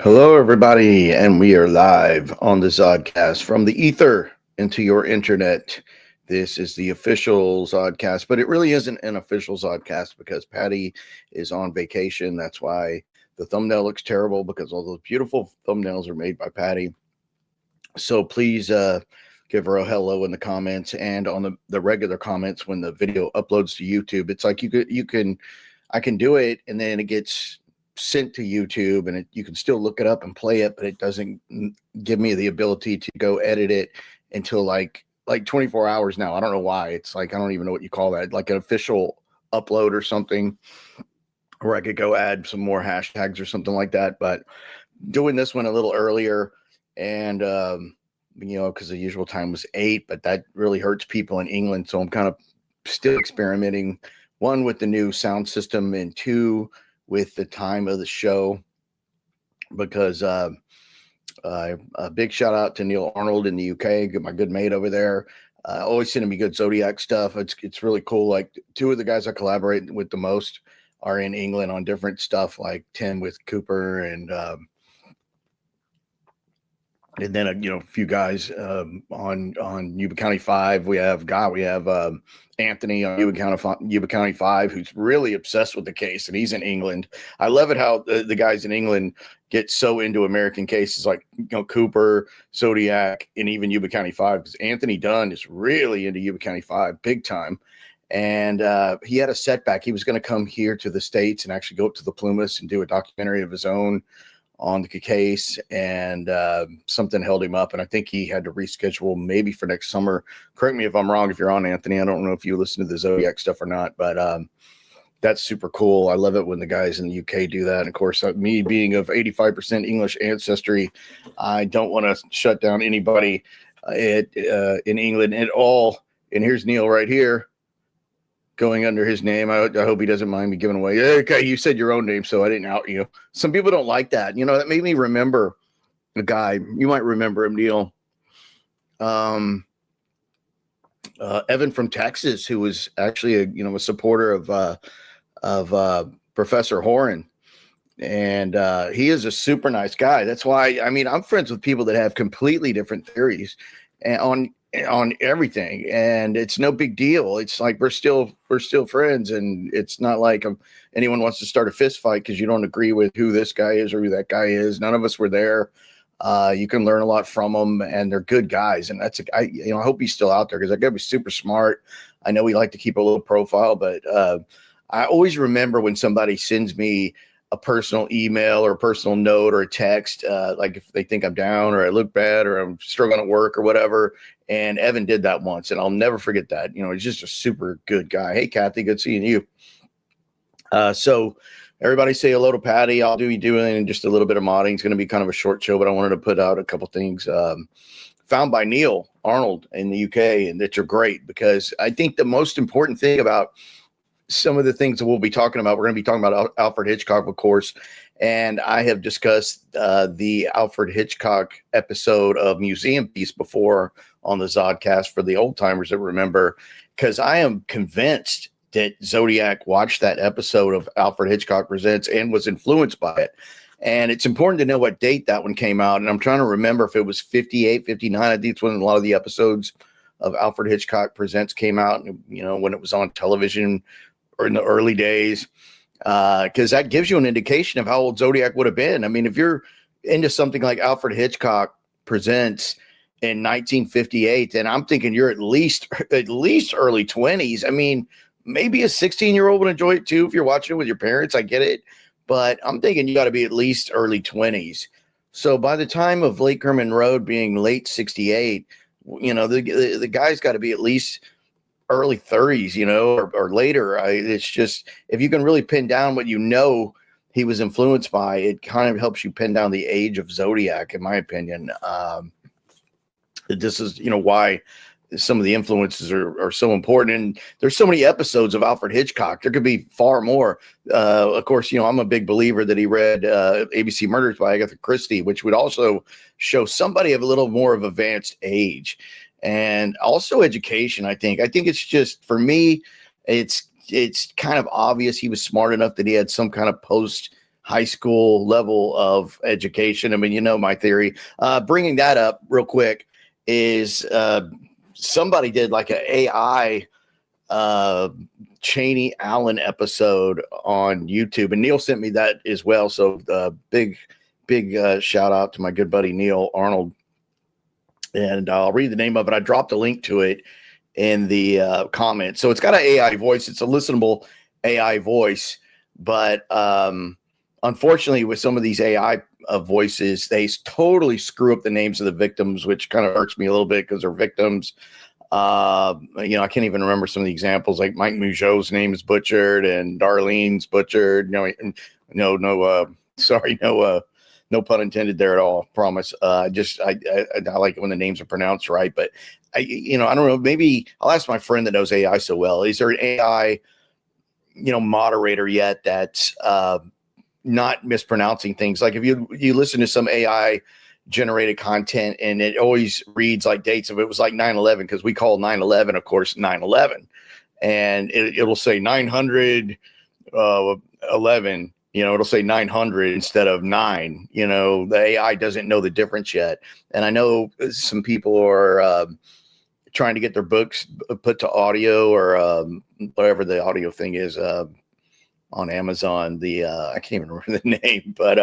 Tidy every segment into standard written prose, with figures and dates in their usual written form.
Hello, everybody, and we are live on the Zodcast from the ether into your internet. This is the official Zodcast, but it really isn't an official Zodcast because Patty is on vacation. That's why the thumbnail looks terrible, because all those beautiful thumbnails are made by Patty. So please give her a hello in the comments and on the regular comments when the video uploads to YouTube. It's like I can do it, and then it gets sent to YouTube, and you can still look it up and play it, but it doesn't give me the ability to go edit it until like 24 hours now. I don't know why. It's like, I don't even know what you call that, like an official upload or something, where I could go add some more hashtags or something like that. But doing this one a little earlier, and because the usual time was 8, but that really hurts people in England. So I'm kind of still experimenting, one, with the new sound system, and two, with the time of the show, because a big shout out to Neil Arnold in the UK, my good mate over there, always sending me good Zodiac stuff. It's really cool. Like, two of the guys I collaborate with the most are in England on different stuff, like Tim with Cooper, and then a few guys on Yuba County 5. We have Anthony on Yuba County 5, who's really obsessed with the case, and he's in England. I love it how the guys in England get so into American cases, like Cooper, Zodiac, and even Yuba County 5, because Anthony Dunn is really into Yuba County 5 big time. And he had a setback. He was going to come here to the States and actually go up to the Plumas and do a documentary of his own on the case, and something held him up, and I think he had to reschedule maybe for next summer. Correct me if I'm wrong if you're on, Anthony. I don't know if you listen to the Zodiac stuff or not, but that's super cool. I love it when the guys in the UK do that. And of course, me being of 85% English ancestry, I don't want to shut down anybody in England at all. And here's Neil right here, going under his name. I hope he doesn't mind me giving away. Okay, you said your own name, so I didn't out you. Some people don't like that. That made me remember a guy. You might remember him, Neil. Evan from Texas, who was actually a supporter of Professor Horan. And he is a super nice guy. That's why, I'm friends with people that have completely different theories on everything, and it's no big deal. It's like we're still friends, and it's not like anyone wants to start a fist fight because you don't agree with who this guy is or who that guy is. None of us were there. You can learn a lot from them, and they're good guys. And I hope he's still out there, because that guy was super smart. I know he liked to keep a little profile, but I always remember when somebody sends me a personal email or a personal note or a text, like if they think I'm down or I look bad or I'm struggling at work or whatever. And Evan did that once, and I'll never forget that. He's just a super good guy. Hey, Kathy, good seeing you. So everybody say hello to Patty. I'll be doing just a little bit of modding. It's going to be kind of a short show, but I wanted to put out a couple things found by Neil Arnold in the UK, and that are great, because I think the most important thing about some of the things that we'll be talking about, we're going to be talking about Alfred Hitchcock, of course. And I have discussed the Alfred Hitchcock episode of Museum Piece before on the Zodcast, for the old timers that remember, because I am convinced that Zodiac watched that episode of Alfred Hitchcock Presents and was influenced by it. And it's important to know what date that one came out. And I'm trying to remember if it was 58, 59. I think it's when a lot of the episodes of Alfred Hitchcock Presents came out, and, when it was on television or in the early days, because that gives you an indication of how old Zodiac would have been. If you're into something like Alfred Hitchcock Presents in 1958, then I'm thinking you're at least early 20s. Maybe a 16-year-old would enjoy it too if you're watching it with your parents. I get it, but I'm thinking you got to be at least early 20s. So by the time of Lake Herman Road being late 68, the guy's got to be at least early 30s, or later. It's just, if you can really pin down what he was influenced by, it kind of helps you pin down the age of Zodiac, in my opinion. This is, why some of the influences are so important. And there's so many episodes of Alfred Hitchcock. There could be far more. Of course, I'm a big believer that he read ABC Murders by Agatha Christie, which would also show somebody of a little more of advanced age. And also education, I think it's just, for me, it's kind of obvious he was smart enough that he had some kind of post high school level of education. I mean, you know, my theory, bringing that up real quick is somebody did like an AI Cheney Allen episode on YouTube, and Neil sent me that as well. So big shout out to my good buddy Neil Arnold, and I'll read the name of it. I dropped a link to it in the comments. So it's got an AI voice. It's a listenable AI voice, but unfortunately, with some of these AI voices, they totally screw up the names of the victims, which kind of hurts me a little bit because they're victims. You know, I can't even remember some of the examples. Like Mike Mougeau's name is butchered and Darlene's butchered. No, no pun intended there at all. Promise. I like it when the names are pronounced right. But I don't know. Maybe I'll ask my friend that knows AI so well. Is there an AI, moderator yet that's not mispronouncing things? Like if you listen to some AI generated content and it always reads like dates of it was like 9/11, because we call 9/11, of course, 9/11, and it'll say 911, it'll say 900 instead of 9. The AI doesn't know the difference yet. And I know some people are trying to get their books put to audio or whatever the audio thing is on Amazon. I can't even remember the name, but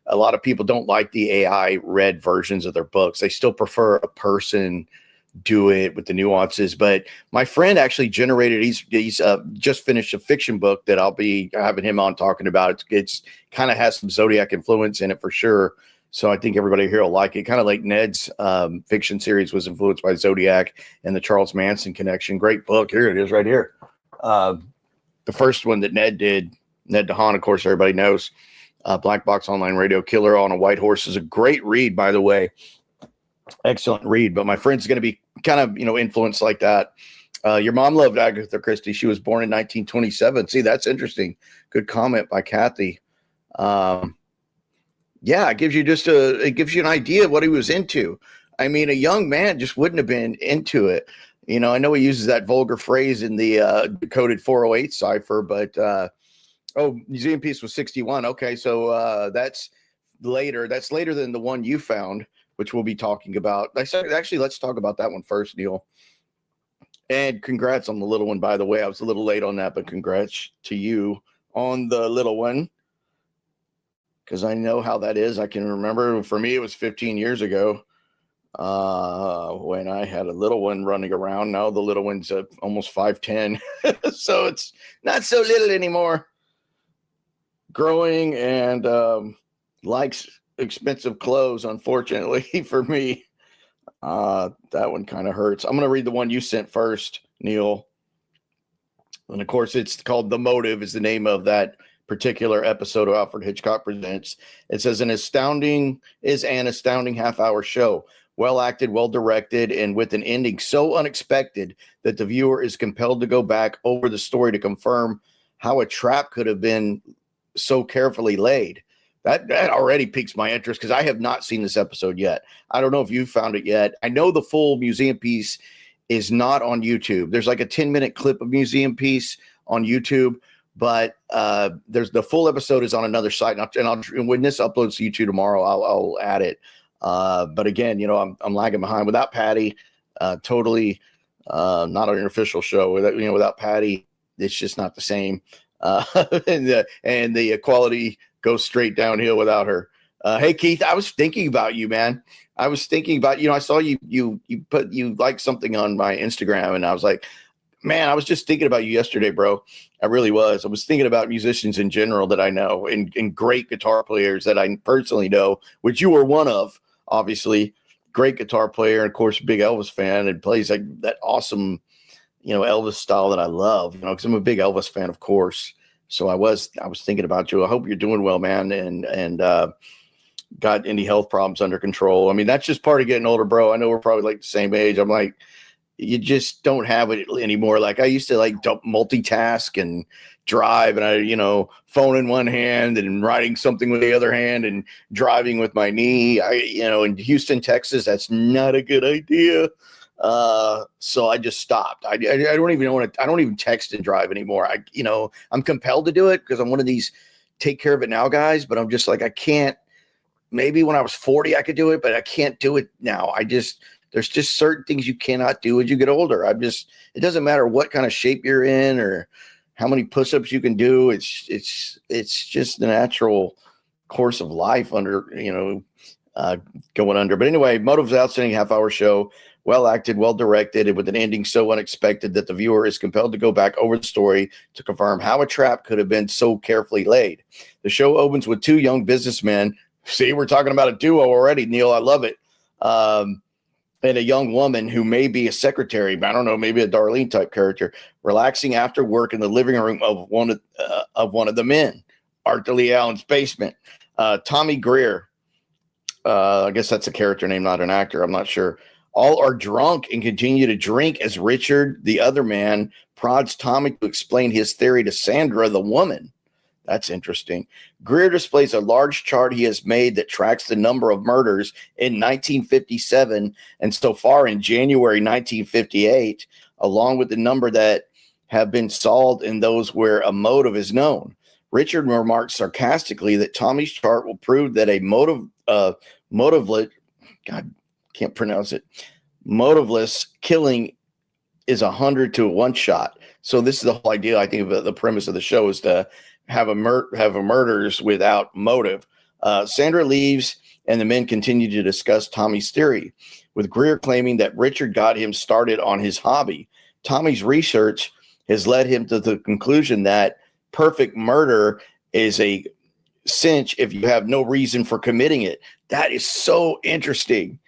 a lot of people don't like the AI read versions of their books. They still prefer a person do it with the nuances. But my friend actually generated, he's just finished a fiction book that I'll be having him on talking about. It's kind of has some Zodiac influence in it for sure. So I think everybody here will like it. Kind of like Ned's fiction series was influenced by Zodiac and the Charles Manson connection. Great book. Here it is right here. The first one that Ned did, Ned DeHaan, of course, everybody knows. Black Box Online Radio, Killer on a White Horse is a great read, by the way. Excellent read. But my friend's going to be kind of, influenced like that. Your mom loved Agatha Christie. She was born in 1927. See, that's interesting. Good comment by Kathy. It gives you an idea of what he was into. I mean, a young man just wouldn't have been into it. I know he uses that vulgar phrase in the decoded 408 cipher, but museum piece was 61. Okay, so that's later. That's later than the one you found, which we'll be talking about. Actually, let's talk about that one first, Neil. And congrats on the little one, by the way. I was a little late on that, but congrats to you on the little one, because I know how that is. I can remember, for me, it was 15 years ago when I had a little one running around. Now the little one's almost 5'10", so it's not so little anymore. Growing and likes expensive clothes, unfortunately for me. That one kind of hurts. I'm going to read the one you sent first, Neil. And of course, it's called The Motive is the name of that particular episode of Alfred Hitchcock Presents. It says, an astounding half-hour show. Well acted, well directed, and with an ending so unexpected that the viewer is compelled to go back over the story to confirm how a trap could have been so carefully laid. That already piques my interest, because I have not seen this episode yet. I don't know if you found it yet. I know the full museum piece is not on YouTube. There's like a 10-minute clip of museum piece on YouTube, but there's the full episode is on another site. And when this uploads to YouTube tomorrow, I'll add it. But again, I'm lagging behind without Patty. Totally not an official show. Without Patty, it's just not the same. And the quality goes straight downhill without her. Hey Keith, I was thinking about you, man. I was thinking about, I saw you liked something on my Instagram, and I was like, man, I was just thinking about you yesterday, bro. I really was. I was thinking about musicians in general that I know, and great guitar players that I personally know, which you were one of, obviously. Great guitar player, and of course, big Elvis fan, and plays like that awesome, Elvis style that I love, because I'm a big Elvis fan, of course. So I was thinking about you. I hope you're doing well, man, and got any health problems under control. I mean, that's just part of getting older, bro. I know we're probably like the same age. I'm like, you just don't have it anymore. Like I used to multitask and drive, and I, phone in one hand and writing something with the other hand and driving with my knee. In Houston, Texas, that's not a good idea. So I just stopped. I don't even text and drive anymore. I'm compelled to do it because I'm one of these take care of it now, guys, but I'm just like, I can't. Maybe when I was 40, I could do it, but I can't do it now. There's just certain things you cannot do as you get older. It doesn't matter what kind of shape you're in or how many push-ups you can do. It's just the natural course of life going under. But anyway, Motive's outstanding half-hour show, well acted, well directed, and with an ending so unexpected that the viewer is compelled to go back over the story to confirm how a trap could have been so carefully laid. The show opens with two young businessmen. See, we're talking about a duo already, Neil. I love it. And a young woman who may be a secretary, I don't know, maybe a Darlene type character, relaxing after work in the living room of one of the men, Art DeLee Allen's basement. Tommy Greer, I guess that's a character name, not an actor. I'm not sure. All are drunk and continue to drink as Richard, the other man, prods Tommy to explain his theory to Sandra, the woman. That's interesting. Greer displays a large chart he has made that tracks the number of murders in 1957 and so far in January 1958, along with the number that have been solved and those where a motive is known. Richard remarks sarcastically that Tommy's chart will prove that a motiveless, God, can't pronounce it, motiveless killing is 100 to 1 shot. So this is the whole idea, I think, of the premise of the show is to have a murders without motive. Sandra leaves, and the men continue to discuss Tommy's theory, with Greer claiming that Richard got him started on his hobby. Tommy's research has led him to the conclusion that perfect murder is a cinch if you have no reason for committing it. That is so interesting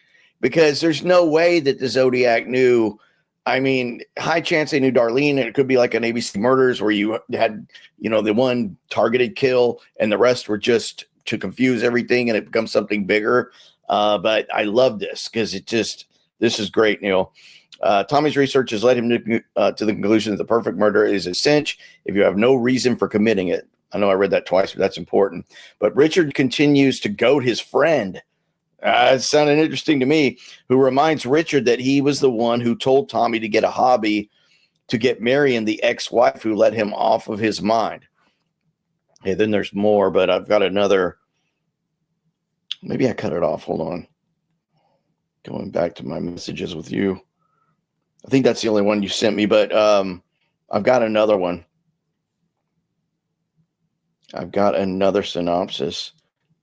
because there's no way that the Zodiac knew. I mean, high chance they knew Darlene, and it could be like an ABC Murders where you had, the one targeted kill and the rest were just to confuse everything and it becomes something bigger. But I love this because this is great, Neil. Tommy's research has led him to the conclusion that the perfect murder is a cinch if you have no reason for committing it. I know I read that twice, but that's important. But Richard continues to goad his friend. It sounded interesting to me, who reminds Richard that he was the one who told Tommy to get a hobby to get Marion, the ex-wife who let him off of his mind. Hey, then there's more, but I've got another. Maybe I cut it off. Hold on. Going back to my messages with you. I think that's the only one you sent me, but I've got another one. I've got another synopsis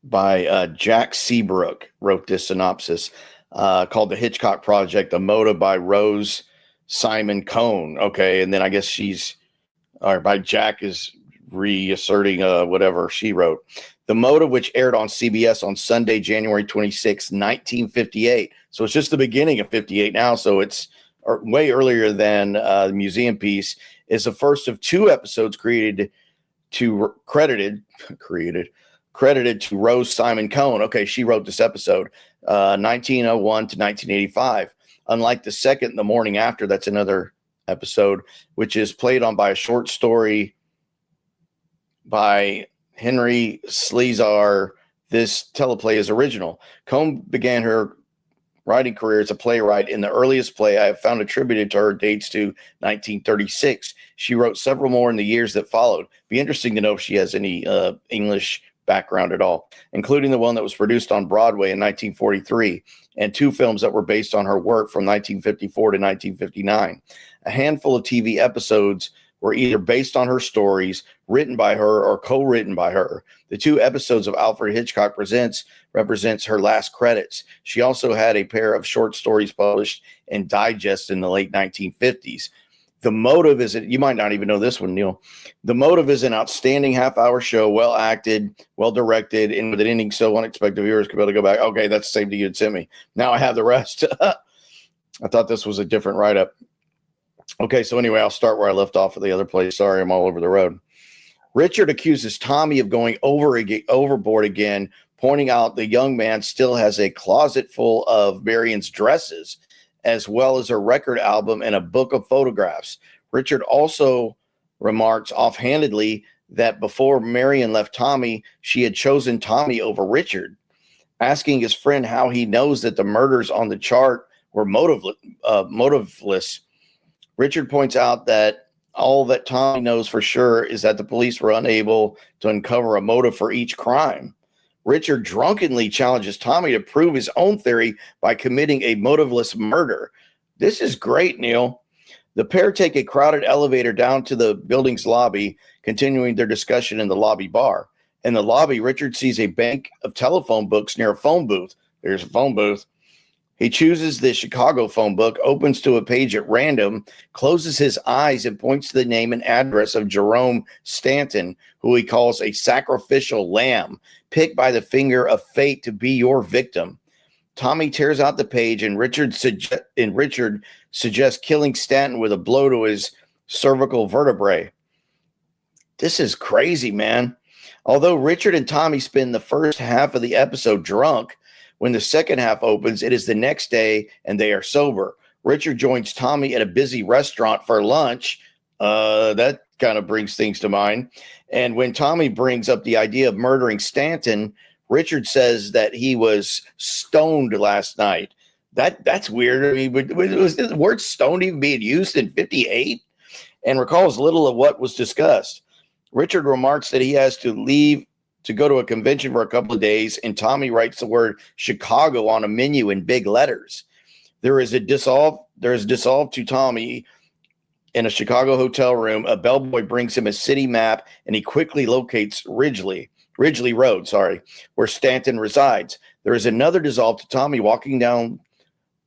by Jack Seabrook, wrote this synopsis called The Hitchcock Project, A Motive by Rose Simon Cohn. Okay, and then I guess by Jack is reasserting whatever she wrote. The Motive, which aired on CBS on Sunday, January 26, 1958. So it's just the beginning of 58 now, so it's way earlier than the museum piece, is the first of 2 episodes credited to Rose Simon Cohn. Okay, she wrote this episode, 1901 to 1985. Unlike the second, The Morning After, that's another episode, which is played on by a short story by Henry Slezar. This teleplay is original. Cohn began her writing career as a playwright. In the earliest play I have found attributed to her dates to 1936. She wrote several more in the years that followed. Be interesting to know if she has any English background at all, including the one that was produced on Broadway in 1943 and 2 films that were based on her work from 1954 to 1959. A handful of TV episodes were either based on her stories, written by her, or co-written by her. The 2 episodes of Alfred Hitchcock Presents represents her last credits. She also had a pair of short stories published in Digest in the late 1950s. The Motive is, you might not even know this one, Neil. The Motive is an outstanding half-hour show, well acted, well directed, and with an ending so unexpected viewers could be able to go back. Okay, that's the same thing you'd send me. Now I have the rest. I thought this was a different write-up. Okay, so anyway, I'll start where I left off at the other place. Sorry, I'm all over the road. Richard accuses Tommy of going overboard again, pointing out the young man still has a closet full of Marion's dresses, as well as her record album and a book of photographs. Richard also remarks offhandedly that before Marion left Tommy, she had chosen Tommy over Richard, asking his friend how he knows that the murders on the chart were motiveless. Richard points out that All that Tommy knows for sure is that the police were unable to uncover a motive for each crime. Richard drunkenly challenges Tommy to prove his own theory by committing a motiveless murder. This is great, Neil. The pair take a crowded elevator down to the building's lobby, continuing their discussion in the lobby bar. In the lobby, Richard sees a bank of telephone books near a phone booth. There's a phone booth. He chooses the Chicago phone book, opens to a page at random, closes his eyes, and points to the name and address of Jerome Stanton, who he calls a sacrificial lamb, picked by the finger of fate to be your victim. Tommy tears out the page, and Richard suggests killing Stanton with a blow to his cervical vertebrae. This is crazy, man. Although Richard and Tommy spend the first half of the episode drunk, when the second half opens, it is the next day and they are sober. Richard joins Tommy at a busy restaurant for lunch. That kind of brings things to mind. And when Tommy brings up the idea of murdering Stanton, Richard says that he was stoned last night. That's weird. I mean, was the word stoned even being used in 58? And recalls little of what was discussed. Richard remarks that he has to leave to go to a convention for a couple of days, and Tommy writes the word Chicago on a menu in big letters. There is dissolved to Tommy in a Chicago hotel room. A bellboy brings him a city map, and he quickly locates Ridgely Road, where Stanton resides. There is another dissolve to Tommy walking down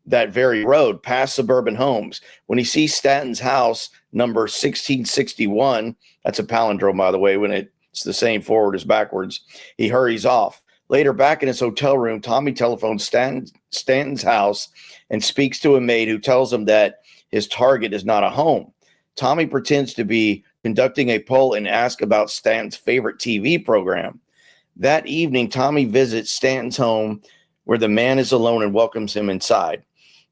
that very road past suburban homes. When he sees Stanton's house, number 1661, that's a palindrome, by the way, when it's the same forward as backwards, he hurries off. Later, back in his hotel room, Tommy telephones Stanton's house and speaks to a maid who tells him that his target is not a home. Tommy pretends to be conducting a poll and asks about Stanton's favorite TV program. That evening, Tommy visits Stanton's home, where the man is alone, and welcomes him inside.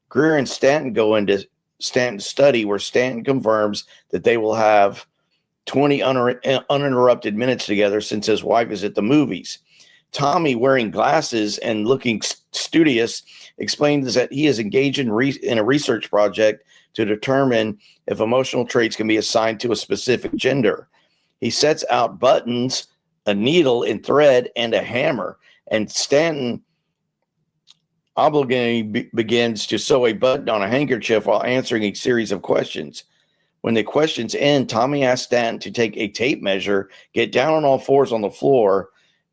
Greer and Stanton go into Stanton's study, where Stanton confirms that they will have 20 uninterrupted minutes together since his wife is at the movies. Tommy, wearing glasses and looking studious, explains that he is engaged in a research project to determine if emotional traits can be assigned to a specific gender. He sets out buttons, a needle and thread, and a hammer, and Stanton obligingly begins to sew a button on a handkerchief while answering a series of questions. When the questions end, Tommy asks Stanton to take a tape measure, get down on all fours on the floor,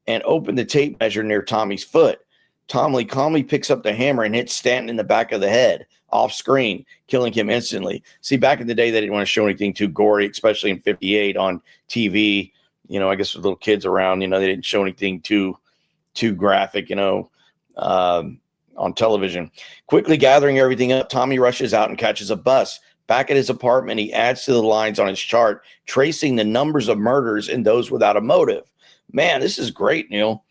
and open the tape measure near Tommy's foot. Tommy calmly picks up the hammer and hits Stanton in the back of the head, off screen, killing him instantly. See, back in the day, they didn't want to show anything too gory, especially in 58 on TV. I guess with little kids around, they didn't show anything too graphic, on television. Quickly gathering everything up, Tommy rushes out and catches a bus. Back at his apartment, he adds to the lines on his chart, tracing the numbers of murders and those without a motive. Man, this is great, Neil.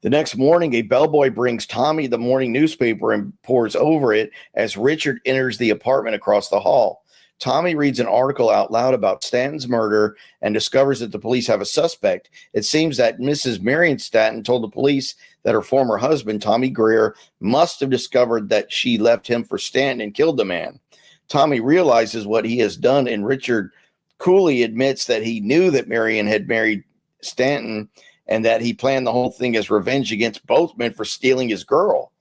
The next morning, a bellboy brings Tommy the morning newspaper and pours over it as Richard enters the apartment across the hall. Tommy reads an article out loud about Stanton's murder and discovers that the police have a suspect. It seems that Mrs. Marion Stanton told the police that her former husband, Tommy Greer, must have discovered that she left him for Stanton and killed the man. Tommy realizes what he has done, and Richard coolly admits that he knew that Marion had married Stanton and that he planned the whole thing as revenge against both men for stealing his girl.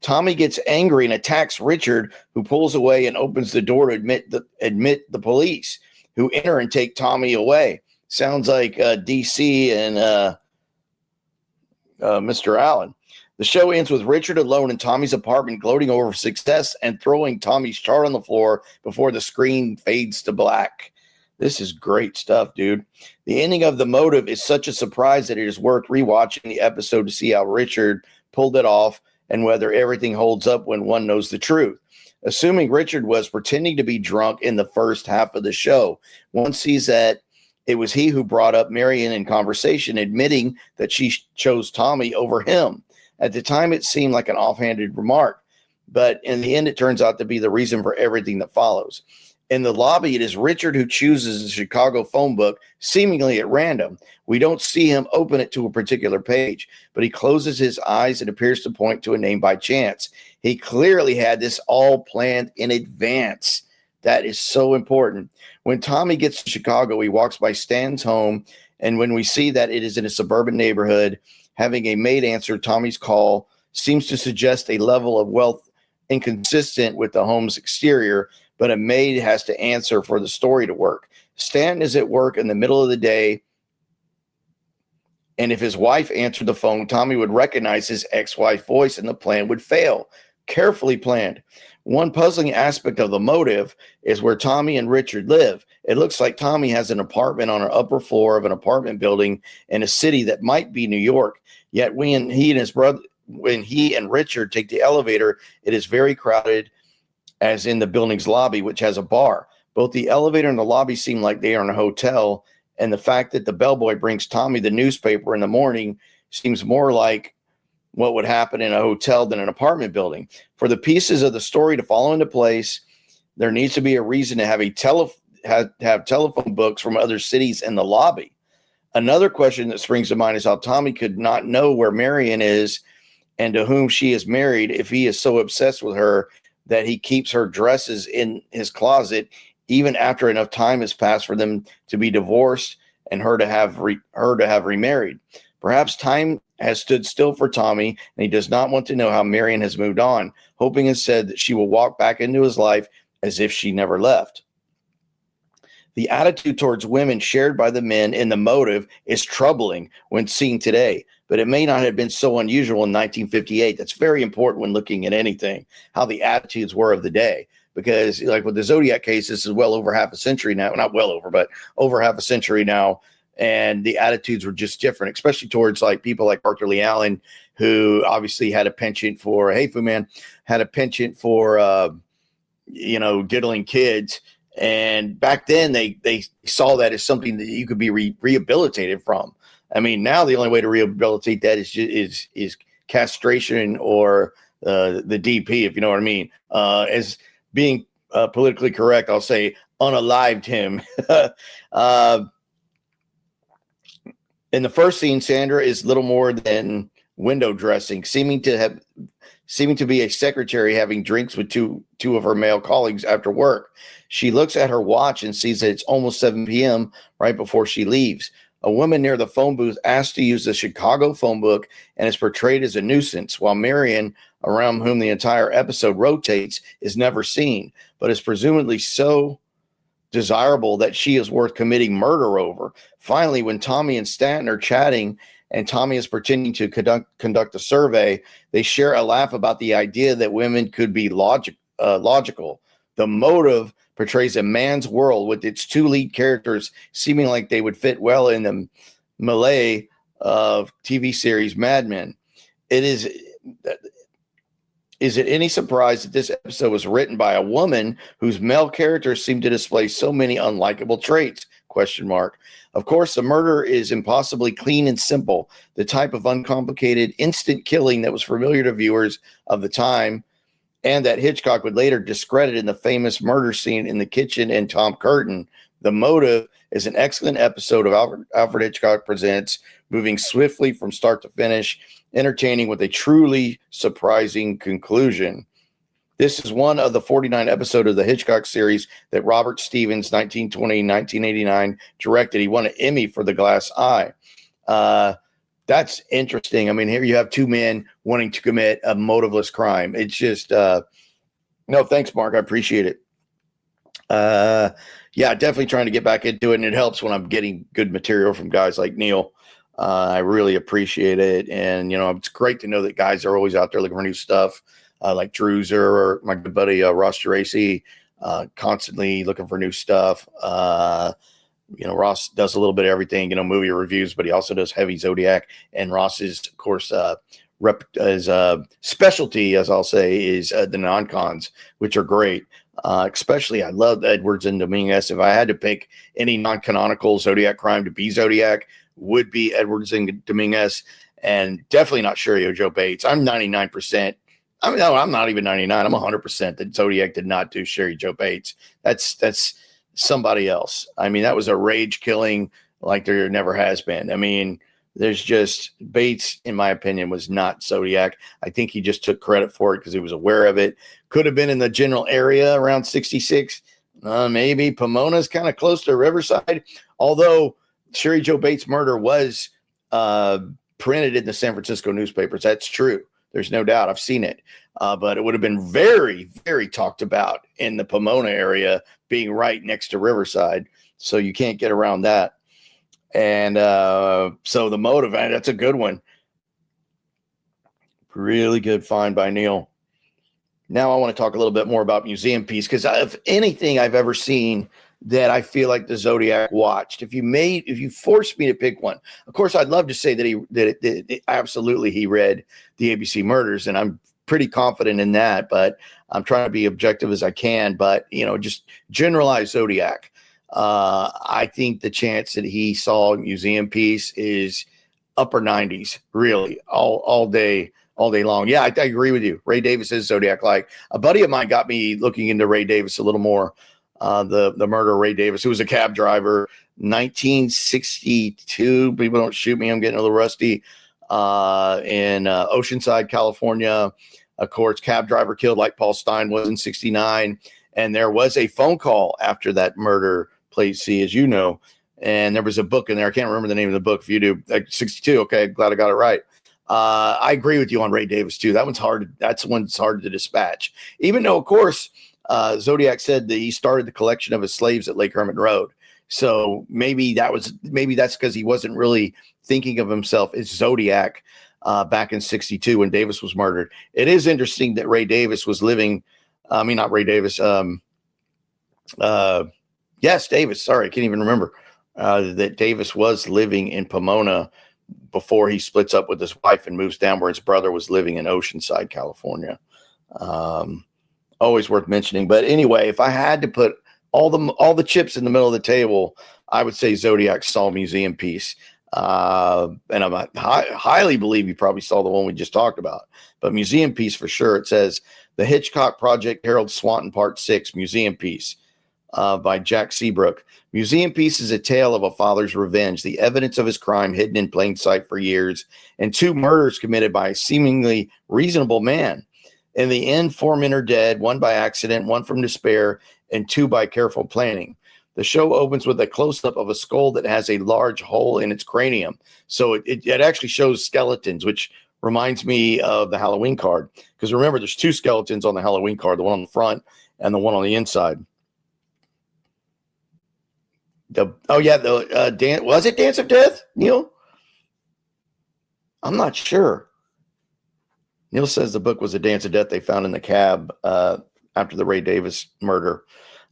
Tommy gets angry and attacks Richard, who pulls away and opens the door to admit the police, who enter and take Tommy away. Sounds like DC and Mr. Allen. The show ends with Richard alone in Tommy's apartment, gloating over success and throwing Tommy's chart on the floor before the screen fades to black. This is great stuff, dude. The ending of The Motive is such a surprise that it is worth rewatching the episode to see how Richard pulled it off and whether everything holds up when one knows the truth. Assuming Richard was pretending to be drunk in the first half of the show, one sees that it was he who brought up Marion in conversation, admitting that she chose Tommy over him. At the time, it seemed like an offhanded remark, but in the end, it turns out to be the reason for everything that follows. In the lobby, it is Richard who chooses the Chicago phone book, seemingly at random. We don't see him open it to a particular page, but he closes his eyes and appears to point to a name by chance. He clearly had this all planned in advance. That is so important. When Tommy gets to Chicago, he walks by Stan's home, and when we see that it is in a suburban neighborhood, having a maid answer Tommy's call seems to suggest a level of wealth inconsistent with the home's exterior, but a maid has to answer for the story to work. Stan is at work in the middle of the day, and if his wife answered the phone, Tommy would recognize his ex-wife's voice and the plan would fail. Carefully planned. One puzzling aspect of the motive is where Tommy and Richard live. It looks like Tommy has an apartment on an upper floor of an apartment building in a city that might be New York. Yet when he and Richard take the elevator, it is very crowded, as in the building's lobby, which has a bar. Both the elevator and the lobby seem like they are in a hotel, and the fact that the bellboy brings Tommy the newspaper in the morning seems more like what would happen in a hotel than an apartment building. For the pieces of the story to fall into place, there needs to be a reason to have telephone books from other cities in the lobby. Another question that springs to mind is how Tommy could not know where Marion is and to whom she is married if he is so obsessed with her that he keeps her dresses in his closet even after enough time has passed for them to be divorced and her to have remarried. Perhaps time has stood still for Tommy, and he does not want to know how Marion has moved on, hoping instead that she will walk back into his life as if she never left. The attitude towards women shared by the men in the motive is troubling when seen today, but it may not have been so unusual in 1958. That's very important when looking at anything, how the attitudes were of the day. Because like with the Zodiac case, this is well over half a century now, not well over, but over half a century now. And the attitudes were just different, especially towards like people like Arthur Lee Allen, who obviously had a penchant for, hey, Fu Man, had a penchant for, diddling kids. And back then they saw that as something that you could be rehabilitated from. I mean, now the only way to rehabilitate that is castration or the DP, if you know what I mean. As being politically correct, I'll say unalived him. In the first scene, Sandra is little more than window dressing, seeming to be a secretary having drinks with two of her male colleagues after work. She looks at her watch and sees that it's almost 7 p.m. right before she leaves. A woman near the phone booth asks to use the Chicago phone book and is portrayed as a nuisance, while Marion, around whom the entire episode rotates, is never seen, but is presumably so desirable that she is worth committing murder over. Finally, when Tommy and Stanton are chatting and Tommy is pretending to conduct a survey, they share a laugh about the idea that women could be logical. The motive portrays a man's world with its two lead characters seeming like they would fit well in the melee of TV series Mad Men. Is it any surprise that this episode was written by a woman whose male characters seem to display so many unlikable traits? ? Of course, the murder is impossibly clean and simple, the type of uncomplicated instant killing that was familiar to viewers of the time, and that Hitchcock would later discredit in the famous murder scene in the kitchen in Tom Curtin. The Motive is an excellent episode of Alfred Hitchcock Presents, moving swiftly from start to finish, entertaining with a truly surprising conclusion. This is one of the 49 episodes of the Hitchcock series that Robert Stevens, 1989, directed. He won an Emmy for The Glass Eye. That's interesting. I mean, here you have two men wanting to commit a motiveless crime. It's just, no, thanks, Mark. I appreciate it. Yeah, definitely trying to get back into it. And it helps when I'm getting good material from guys like Neil. I really appreciate it. And, it's great to know that guys are always out there looking for new stuff, like Drewzer or my good buddy, Ross Geraci, constantly looking for new stuff. Ross does a little bit of everything, movie reviews, but he also does heavy Zodiac. And Ross's, of course, specialty, as I'll say, is the non-cons, which are great. Especially, I love Edwards and Dominguez. If I had to pick any non-canonical Zodiac crime to be Zodiac, would be Edwards and Dominguez, and definitely not Sherry Joe Bates. I'm 99%. No, I'm not even 99. I'm 100% that Zodiac did not do Sherry Joe Bates. That's somebody else. I mean, that was a rage killing like there never has been. I mean, there's just Bates, in my opinion, was not Zodiac. I think he just took credit for it because he was aware of it. Could have been in the general area around 66. Maybe Pomona's kind of close to Riverside, although Sherry Joe Bates' murder was printed in the San Francisco newspapers. That's true. There's no doubt. I've seen it. But it would have been very, very talked about in the Pomona area, being right next to Riverside. So you can't get around that. And so the motive, that's a good one. Really good find by Neil. Now I want to talk a little bit more about Museum Piece, because if anything I've ever seen that I feel like the Zodiac watched, if you forced me to pick one, of course I'd love to say that absolutely he read the ABC Murders, and I'm pretty confident in that, but I'm trying to be objective as I can. But just generalized Zodiac. I think the chance that he saw Museum Piece is upper 90s, really, all day long. Yeah, I agree with you. Ray Davis is Zodiac-like. A buddy of mine got me looking into Ray Davis a little more. The murder of Ray Davis, who was a cab driver, 1962. People don't shoot me. I'm getting a little rusty. In Oceanside, California. Of course, cab driver killed like Paul Stein was in 69. And there was a phone call after that murder, Plate C, as you know. And there was a book in there. I can't remember the name of the book. If you do, like 62. Okay, glad I got it right. I agree with you on Ray Davis too. That's one's hard to dispatch. Even though, of course, Zodiac said that he started the collection of his slaves at Lake Herman Road. So maybe that's because he wasn't really thinking of himself as Zodiac back in 62 when Davis was murdered. It is interesting that Ray Davis was living. Not Ray Davis. Yes, Davis. Sorry, I can't even remember that Davis was living in Pomona before he splits up with his wife and moves down where his brother was living in Oceanside, California. Always worth mentioning. But anyway, if I had to put all the chips in the middle of the table, I would say Zodiac saw Museum Piece. And I highly believe you probably saw the one we just talked about. But Museum Piece for sure. It says The Hitchcock Project, Harold Swanton, Part 6, Museum Piece. By Jack Seabrook. Museum Piece is a tale of a father's revenge, the evidence of his crime hidden in plain sight for years, and 2 murders committed by a seemingly reasonable man. In the end, 4 men are dead, 1 by accident, 1 from despair, and 2 by careful planning. The show opens with a close-up of a skull that has a large hole in its cranium. So it actually shows skeletons, which reminds me of the Halloween card. Because remember, there's 2 skeletons on the Halloween card, the one on the front and the one on the inside. Was it Dance of Death, Neil? I'm not sure. Neil says the book was a Dance of Death they found in the cab after the Ray Davis murder.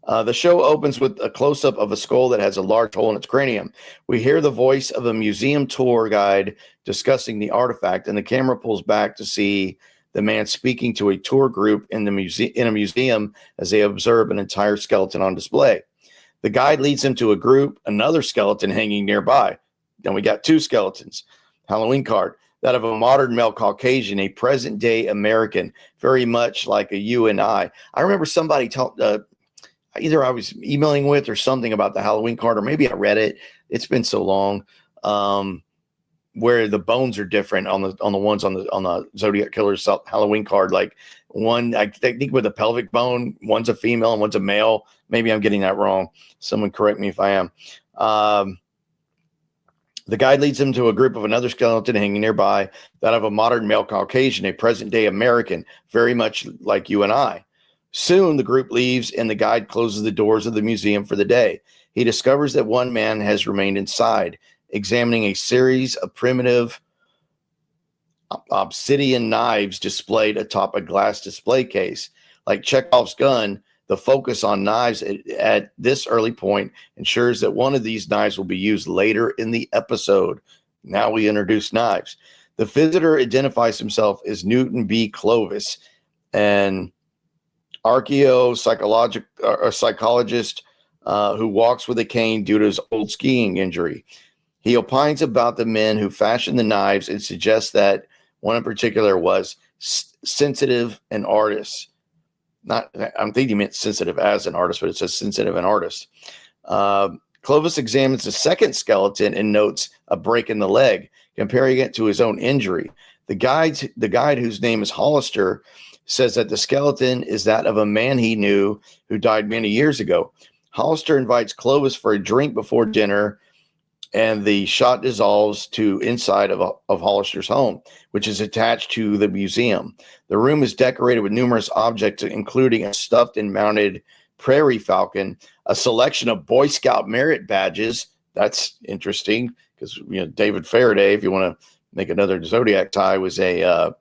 The show opens with a close-up of a skull that has a large hole in its cranium. We hear the voice of a museum tour guide discussing the artifact, and the camera pulls back to see the man speaking to a tour group in a museum as they observe an entire skeleton on display. The guide leads them to a group, another skeleton hanging nearby. Then we got 2 skeletons. Halloween card, that of a modern male Caucasian, a present-day American, very much like a you and I. I remember somebody either I was emailing with or something about the Halloween card, or maybe I read it. It's been so long. Where the bones are different on the ones on the Zodiac Killer's Halloween card. Like one, I think with a pelvic bone, one's a female and one's a male. Maybe I'm getting that wrong. Someone correct me if I am. The guide leads them to a group of another skeleton hanging nearby, that of a modern male Caucasian, a present-day American, very much like you and I. Soon the group leaves and the guide closes the doors of the museum for the day. He discovers that one man has remained inside, examining a series of primitive obsidian knives displayed atop a glass display case. Like Chekhov's gun, the focus on knives at this early point ensures that one of these knives will be used later in the episode. Now we introduce knives. The visitor identifies himself as Newton B. Clovis, an psychologist who walks with a cane due to his old skiing injury. He opines about the men who fashioned the knives and suggests that one in particular was sensitive and artist. I'm thinking he meant sensitive as an artist, but it says sensitive and artist. Clovis examines the second skeleton and notes a break in the leg, comparing it to his own injury. The guide whose name is Hollister says that the skeleton is that of a man he knew who died many years ago. Hollister invites Clovis for a drink before dinner, and the shot dissolves to inside of Hollister's home, which is attached to the museum. The room is decorated with numerous objects, including a stuffed and mounted prairie falcon, a selection of Boy Scout merit badges. That's interesting because, David Faraday, if you want to make another Zodiac tie, was a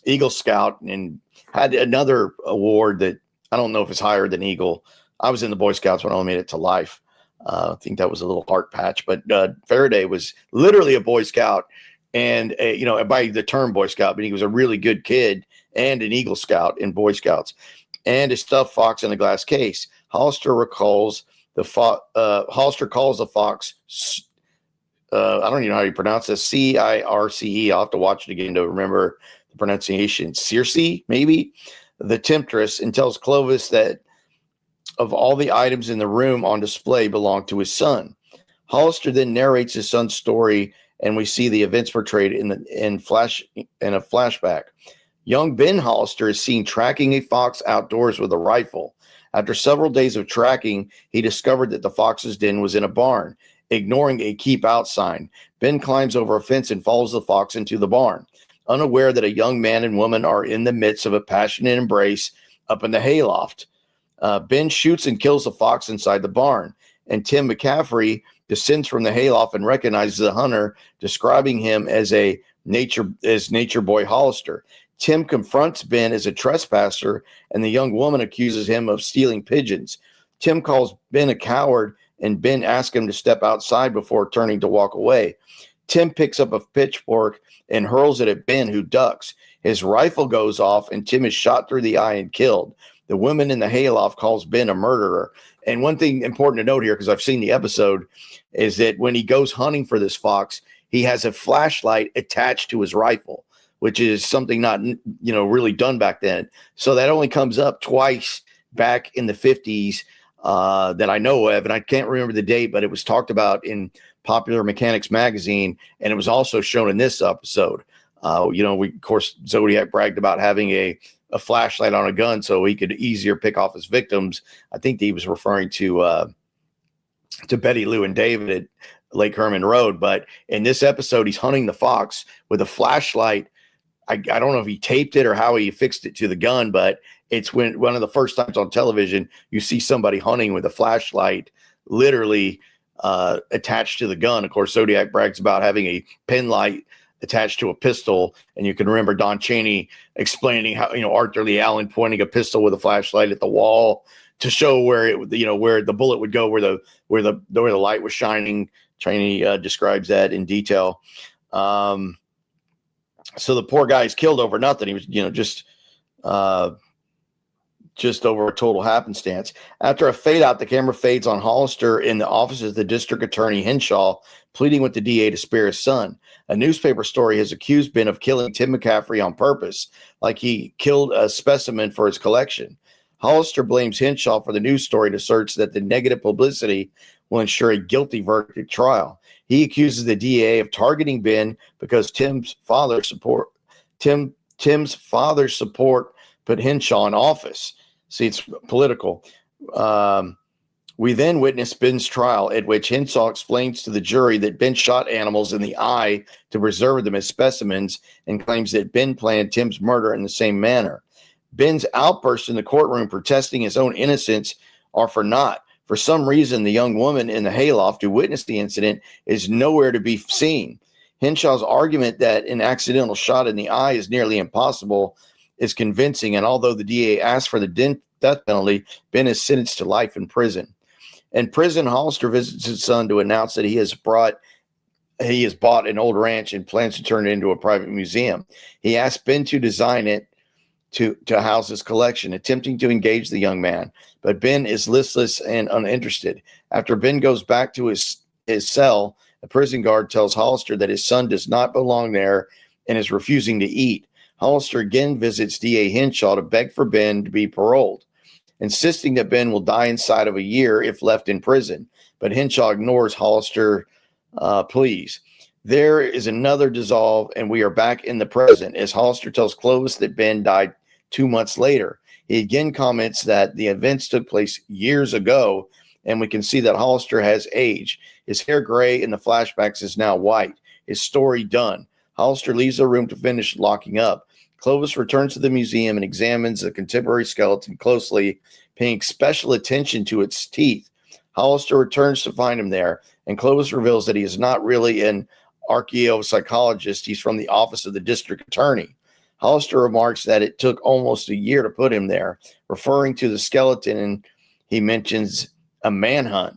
Eagle Scout and had another award that I don't know if it's higher than Eagle. I was in the Boy Scouts when I made it to life. I think that was a little heart patch, but Faraday was literally a Boy Scout, and by the term Boy Scout, but he was a really good kid and an Eagle Scout in Boy Scouts, and a stuffed fox in a glass case. Hollister calls the fox. I don't even know how you pronounce this. Circe. I'll have to watch it again to remember the pronunciation. Circe, maybe, the temptress, and tells Clovis that of all the items in the room on display belong to his son. Hollister then narrates his son's story, and we see the events portrayed in a flashback. Young Ben Hollister is seen tracking a fox outdoors with a rifle. After several days of tracking, he discovered that the fox's den was in a barn. Ignoring a keep out sign, Ben climbs over a fence and follows the fox into the barn, unaware that a young man and woman are in the midst of a passionate embrace up in the hayloft. Ben shoots and kills the fox inside the barn, and Tim McCaffrey descends from the hayloft and recognizes the hunter, describing him as nature boy Hollister. Tim confronts Ben as a trespasser, and the young woman accuses him of stealing pigeons. Tim calls Ben a coward, and Ben asks him to step outside before turning to walk away. Tim picks up a pitchfork and hurls it at Ben, who ducks. His rifle goes off, and Tim is shot through the eye and killed. The woman in the hayloft calls Ben a murderer. And one thing important to note here, because I've seen the episode, is that when he goes hunting for this fox, he has a flashlight attached to his rifle, which is something not, really done back then. So that only comes up twice back in the 50s that I know of. And I can't remember the date, but it was talked about in Popular Mechanics magazine. And it was also shown in this episode. Of course, Zodiac bragged about having a flashlight on a gun so he could easier pick off his victims. I think he was referring to Betty Lou and David at Lake Herman Road. But in this episode, he's hunting the fox with a flashlight. I don't know if he taped it or how he fixed it to the gun, but it's one of the first times on television you see somebody hunting with a flashlight literally attached to the gun. Of course, Zodiac brags about having a pen light attached to a pistol, and you can remember Don Cheney explaining how Arthur Lee Allen pointing a pistol with a flashlight at the wall to show where where the bullet would go, where the light was shining. Cheney describes that in detail. So the poor guy is killed over nothing. He was just over a total happenstance. After a fade out, the camera fades on Hollister in the offices of the district attorney Henshaw, pleading with the DA to spare his son. A newspaper story has accused Ben of killing Tim McCaffrey on purpose, like he killed a specimen for his collection. Hollister blames Henshaw for the news story and asserts that the negative publicity will ensure a guilty verdict at trial. He accuses the DA of targeting Ben because Tim's father's support put Henshaw in office. See, it's political. We then witness Ben's trial, at which Henshaw explains to the jury that Ben shot animals in the eye to preserve them as specimens and claims that Ben planned Tim's murder in the same manner. Ben's outbursts in the courtroom protesting his own innocence are for naught. For some reason, the young woman in the hayloft who witnessed the incident is nowhere to be seen. Henshaw's argument that an accidental shot in the eye is nearly impossible is convincing, and although the DA asked for the death penalty, Ben is sentenced to life in prison. In prison, Hollister visits his son to announce that he has bought an old ranch and plans to turn it into a private museum. He asks Ben to design it to house his collection, attempting to engage the young man, but Ben is listless and uninterested. After Ben goes back to his cell, a prison guard tells Hollister that his son does not belong there and is refusing to eat. Hollister again visits DA Henshaw to beg for Ben to be paroled, insisting that Ben will die inside of a year if left in prison. But Henshaw ignores Hollister's pleas. There is another dissolve, and we are back in the present as Hollister tells Clovis that Ben died 2 months later. He again comments that the events took place years ago, and we can see that Hollister has aged. His hair gray in the flashbacks is now white. His story done. Hollister leaves the room to finish locking up. Clovis returns to the museum and examines the contemporary skeleton closely, paying special attention to its teeth. Hollister returns to find him there, and Clovis reveals that he is not really an archaeopsychologist. He's from the office of the district attorney. Hollister remarks that it took almost a year to put him there, referring to the skeleton, and he mentions a manhunt.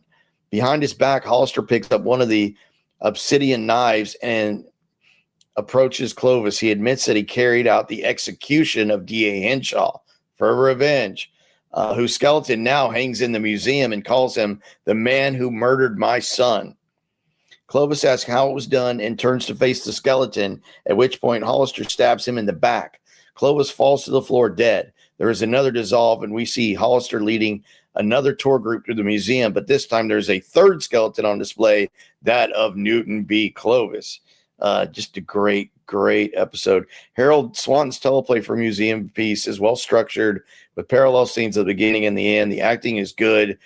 Behind his back, Hollister picks up one of the obsidian knives and approaches Clovis. He admits that he carried out the execution of D.A. Henshaw for revenge, whose skeleton now hangs in the museum, and calls him the man who murdered my son. Clovis asks how it was done and turns to face the skeleton, at which point Hollister stabs him in the back. Clovis falls to the floor dead. There is another dissolve, and we see Hollister leading another tour group to the museum, but this time there's a third skeleton on display, that of Newton B. Clovis. Just a great episode. Harold Swanton's teleplay for museum piece is well structured with parallel scenes at the beginning and the end. The acting is good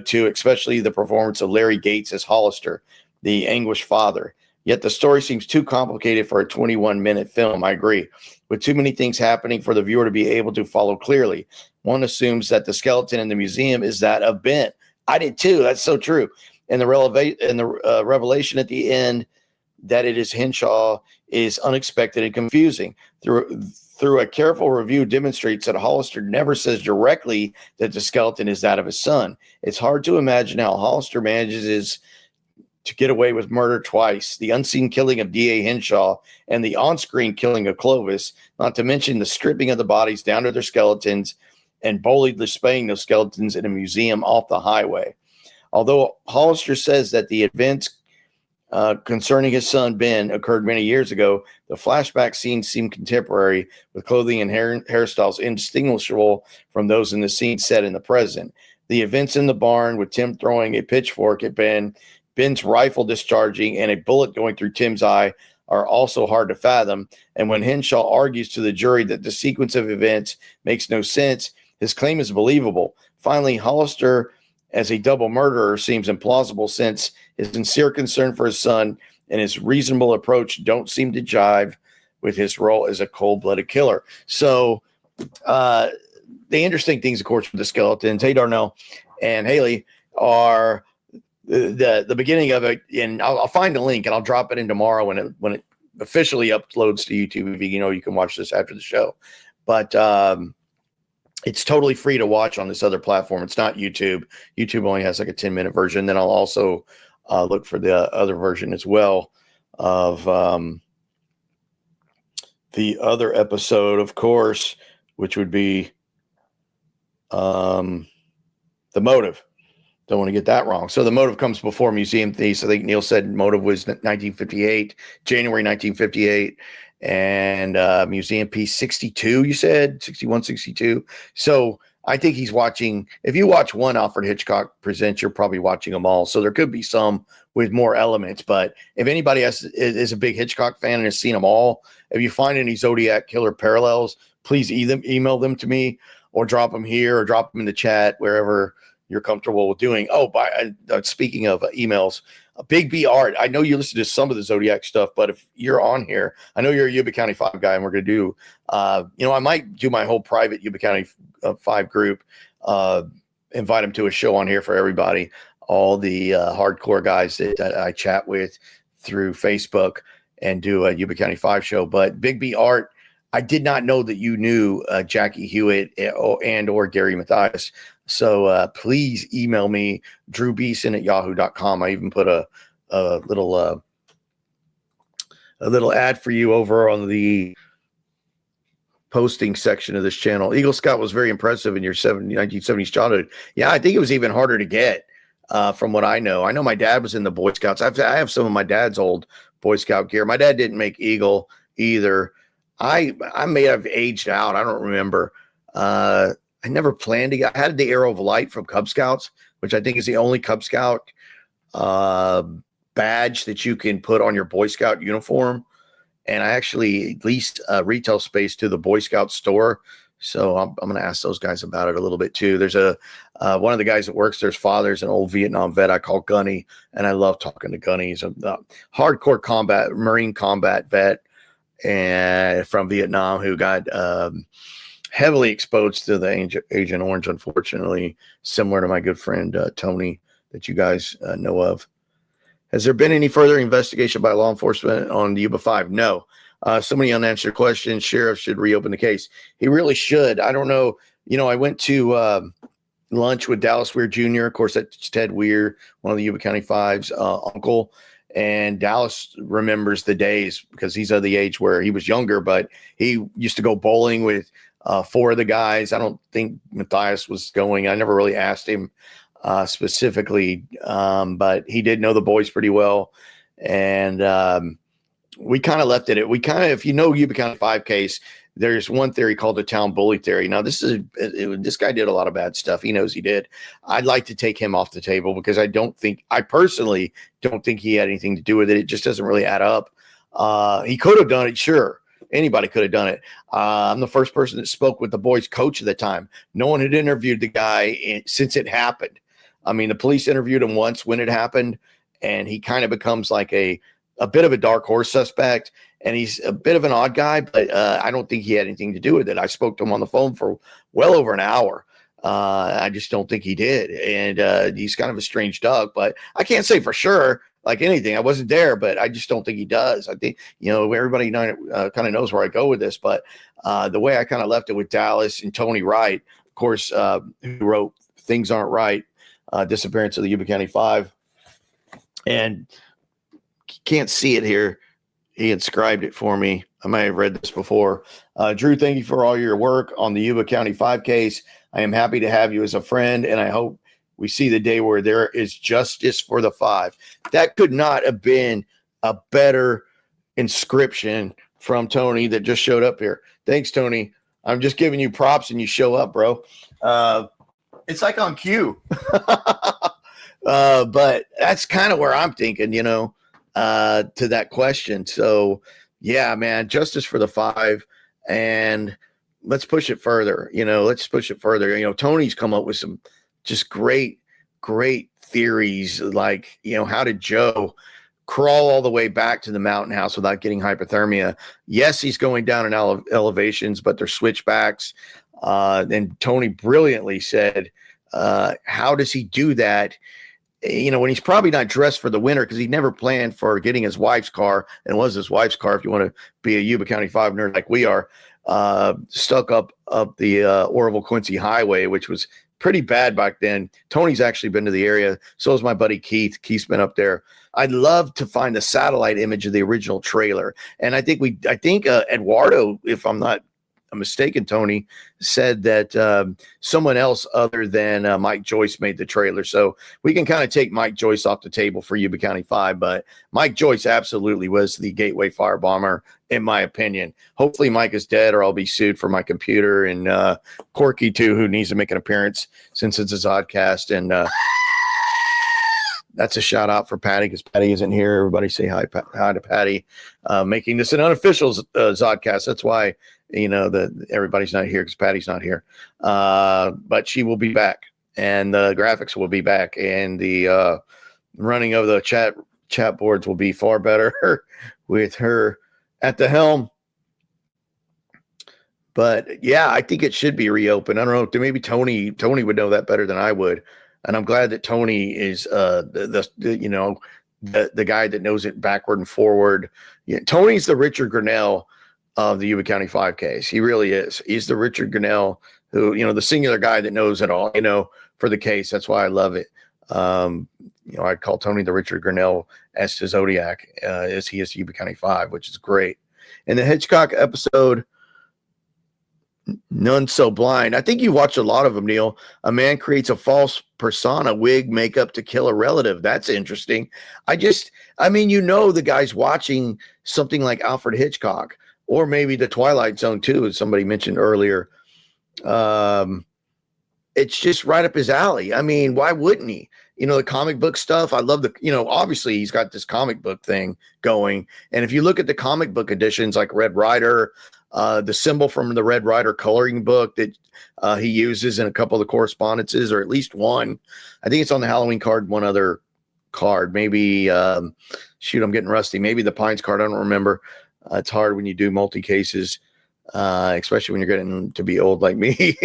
too, especially the performance of Larry Gates as Hollister, the anguished father. Yet the story seems too complicated for a 21-minute film. I agree. With too many things happening for the viewer to be able to follow clearly. One assumes that the skeleton in the museum is that of Ben. I did too. That's so true. And the revelation at the end that it is Henshaw is unexpected and confusing. Through a careful review demonstrates that Hollister never says directly that the skeleton is that of his son. It's hard to imagine how Hollister manages to get away with murder twice, the unseen killing of D.A. Henshaw and the on-screen killing of Clovis, not to mention the stripping of the bodies down to their skeletons and boldly displaying those skeletons in a museum off the highway. Although Hollister says that the events concerning his son Ben occurred many years ago, the flashback scenes seem contemporary, with clothing and hairstyles indistinguishable from those in the scene set in the present. The events in the barn with Tim throwing a pitchfork at Ben, Ben's rifle discharging, and a bullet going through Tim's eye are also hard to fathom. And when Henshaw argues to the jury that the sequence of events makes no sense, his claim is believable. Finally, Hollister as a double murderer seems implausible, since his sincere concern for his son and his reasonable approach don't seem to jive with his role as a cold-blooded killer. So the interesting things, of course, with the skeletons, hey, Darnell and Haley, are the beginning of it. And I'll find a link and I'll drop it in tomorrow when it officially uploads to YouTube. You can watch this after the show. But it's totally free to watch on this other platform. It's not YouTube. YouTube only has like a 10-minute version. Then I'll also look for the other version as well of the other episode, of course, which would be The Motive. Don't want to get that wrong. So The Motive comes before Museum Thieves. I think Neil said Motive was 1958, January 1958. And Museum Piece 62, you said 61, 62. So I think he's watching. If you watch one Alfred Hitchcock Presents, you're probably watching them all. So there could be some with more elements. But if anybody is a big Hitchcock fan and has seen them all, if you find any Zodiac Killer parallels, please email them to me or drop them here or drop them in the chat, wherever you're comfortable with doing. Oh, speaking of emails, Big B Art, I know you listen to some of the Zodiac stuff, but if you're on here, I know you're a Yuba County 5 guy, and we're going to do, I might do my whole private Yuba County 5 group, invite them to a show on here for everybody, all the hardcore guys that I chat with through Facebook, and do a Yuba County 5 show. But Big B Art, I did not know that you knew Jackie Hewitt and or Gary Mathias. So please email me, drewbeeson@yahoo.com. I even put a little ad for you over on the posting section of this channel. Eagle Scout was very impressive in your 1970s childhood. Yeah, I think it was even harder to get from what I know. I know my dad was in the Boy Scouts. I have some of my dad's old Boy Scout gear. My dad didn't make Eagle either. I may have aged out. I don't remember. I never planned to get. I had the Arrow of Light from Cub Scouts, which I think is the only Cub Scout badge that you can put on your Boy Scout uniform. And I actually leased retail space to the Boy Scout store. So I'm going to ask those guys about it a little bit too. There's one of the guys that works there's father's an old Vietnam vet I call Gunny, and I love talking to Gunny. He's a hardcore Marine combat vet and from Vietnam who got heavily exposed to the Agent Orange, unfortunately, similar to my good friend Tony that you guys know of. Has there been any further investigation by law enforcement on the Yuba 5? No. So many unanswered questions. Sheriff should reopen the case. He really should. I don't know. I went to lunch with Dallas Weir Jr. Of course, that's Ted Weir, one of the Yuba County Five's uncle. And Dallas remembers the days because he's of the age where he was younger, but he used to go bowling with 4 of the guys. I don't think Matthias was going. I never really asked him specifically, but he did know the boys pretty well. And we kind of left it. If you know Yuba County 5 case, there's one theory called the town bully theory. Now, this guy did a lot of bad stuff. He knows he did. I'd like to take him off the table because I personally don't think he had anything to do with it. It just doesn't really add up. He could have done it, sure. Anybody could have done it. I'm the first person that spoke with the boys' coach at the time. No one had interviewed the guy since it happened. I mean, the police interviewed him once when it happened, and he kind of becomes like a bit of a dark horse suspect, and he's a bit of an odd guy, but I don't think he had anything to do with it. I spoke to him on the phone for well over an hour. I just don't think he did, and he's kind of a strange duck, but I can't say for sure. Like anything, I wasn't there, but I just don't think he does. I think, everybody kind of knows where I go with this, but the way I kind of left it with Dallas and Tony Wright, of course, who wrote Things Aren't Right, Disappearance of the Yuba County 5, and can't see it here. He inscribed it for me. I might have read this before. Drew, thank you for all your work on the Yuba County 5 case. I am happy to have you as a friend, and I hope we see the day where there is justice for the 5. That could not have been a better inscription from Tony that just showed up here. Thanks, Tony. I'm just giving you props and you show up, bro. It's like on cue. But that's kind of where I'm thinking, to that question. So, yeah, man, justice for the 5. And let's push it further. Let's push it further. Tony's come up with some just great theories, like, how did Joe crawl all the way back to the mountain house without getting hypothermia? Yes, he's going down in elevations, but they're switchbacks. And Tony brilliantly said, how does he do that? When he's probably not dressed for the winter because he never planned for getting his wife's car, and was his wife's car, if you want to be a Yuba County 5 nerd like we are, stuck up the Oroville Quincy Highway, which was pretty bad back then. Tony's actually been to the area. So is my buddy Keith. Keith's been up there. I'd love to find the satellite image of the original trailer. And I think Eduardo, if I'm not mistaken, Tony, said that someone else other than Mike Joyce made the trailer. So we can kind of take Mike Joyce off the table for Yuba County 5, but Mike Joyce absolutely was the gateway firebomber, in my opinion. Hopefully Mike is dead or I'll be sued for my computer, and Corky too, who needs to make an appearance since it's a Zodcast. And that's a shout out for Patty because Patty isn't here. Everybody say hi to Patty, making this an unofficial Zodcast. That's why that everybody's not here because Patty's not here. But she will be back, and the graphics will be back, and the running of the chat boards will be far better with her at the helm. But yeah, I think it should be reopened. I don't know. Maybe Tony would know that better than I would. And I'm glad that Tony is the guy that knows it backward and forward. Yeah, Tony's the Richard Grinnell of the Yuba County 5 case. He really is. He's the Richard Grinnell who, the singular guy that knows it all, for the case. That's why I love it. I'd call Tony the Richard Grinnell as to Zodiac, as he is Yuba County 5, which is great. In the Hitchcock episode, None So Blind, I think you watched a lot of them, Neil. A man creates a false persona, wig, makeup to kill a relative. That's interesting. The guy's watching something like Alfred Hitchcock, or maybe The Twilight Zone too, as somebody mentioned earlier. It's just right up his alley. Why wouldn't he? the comic book stuff. I love obviously he's got this comic book thing going. And if you look at the comic book editions like Red Rider, the symbol from the Red Rider coloring book that he uses in a couple of the correspondences, or at least one. I think it's on the Halloween card, one other card. Maybe, shoot, I'm getting rusty. Maybe the Pines card. I don't remember. It's hard when you do multi-cases, especially when you're getting to be old like me.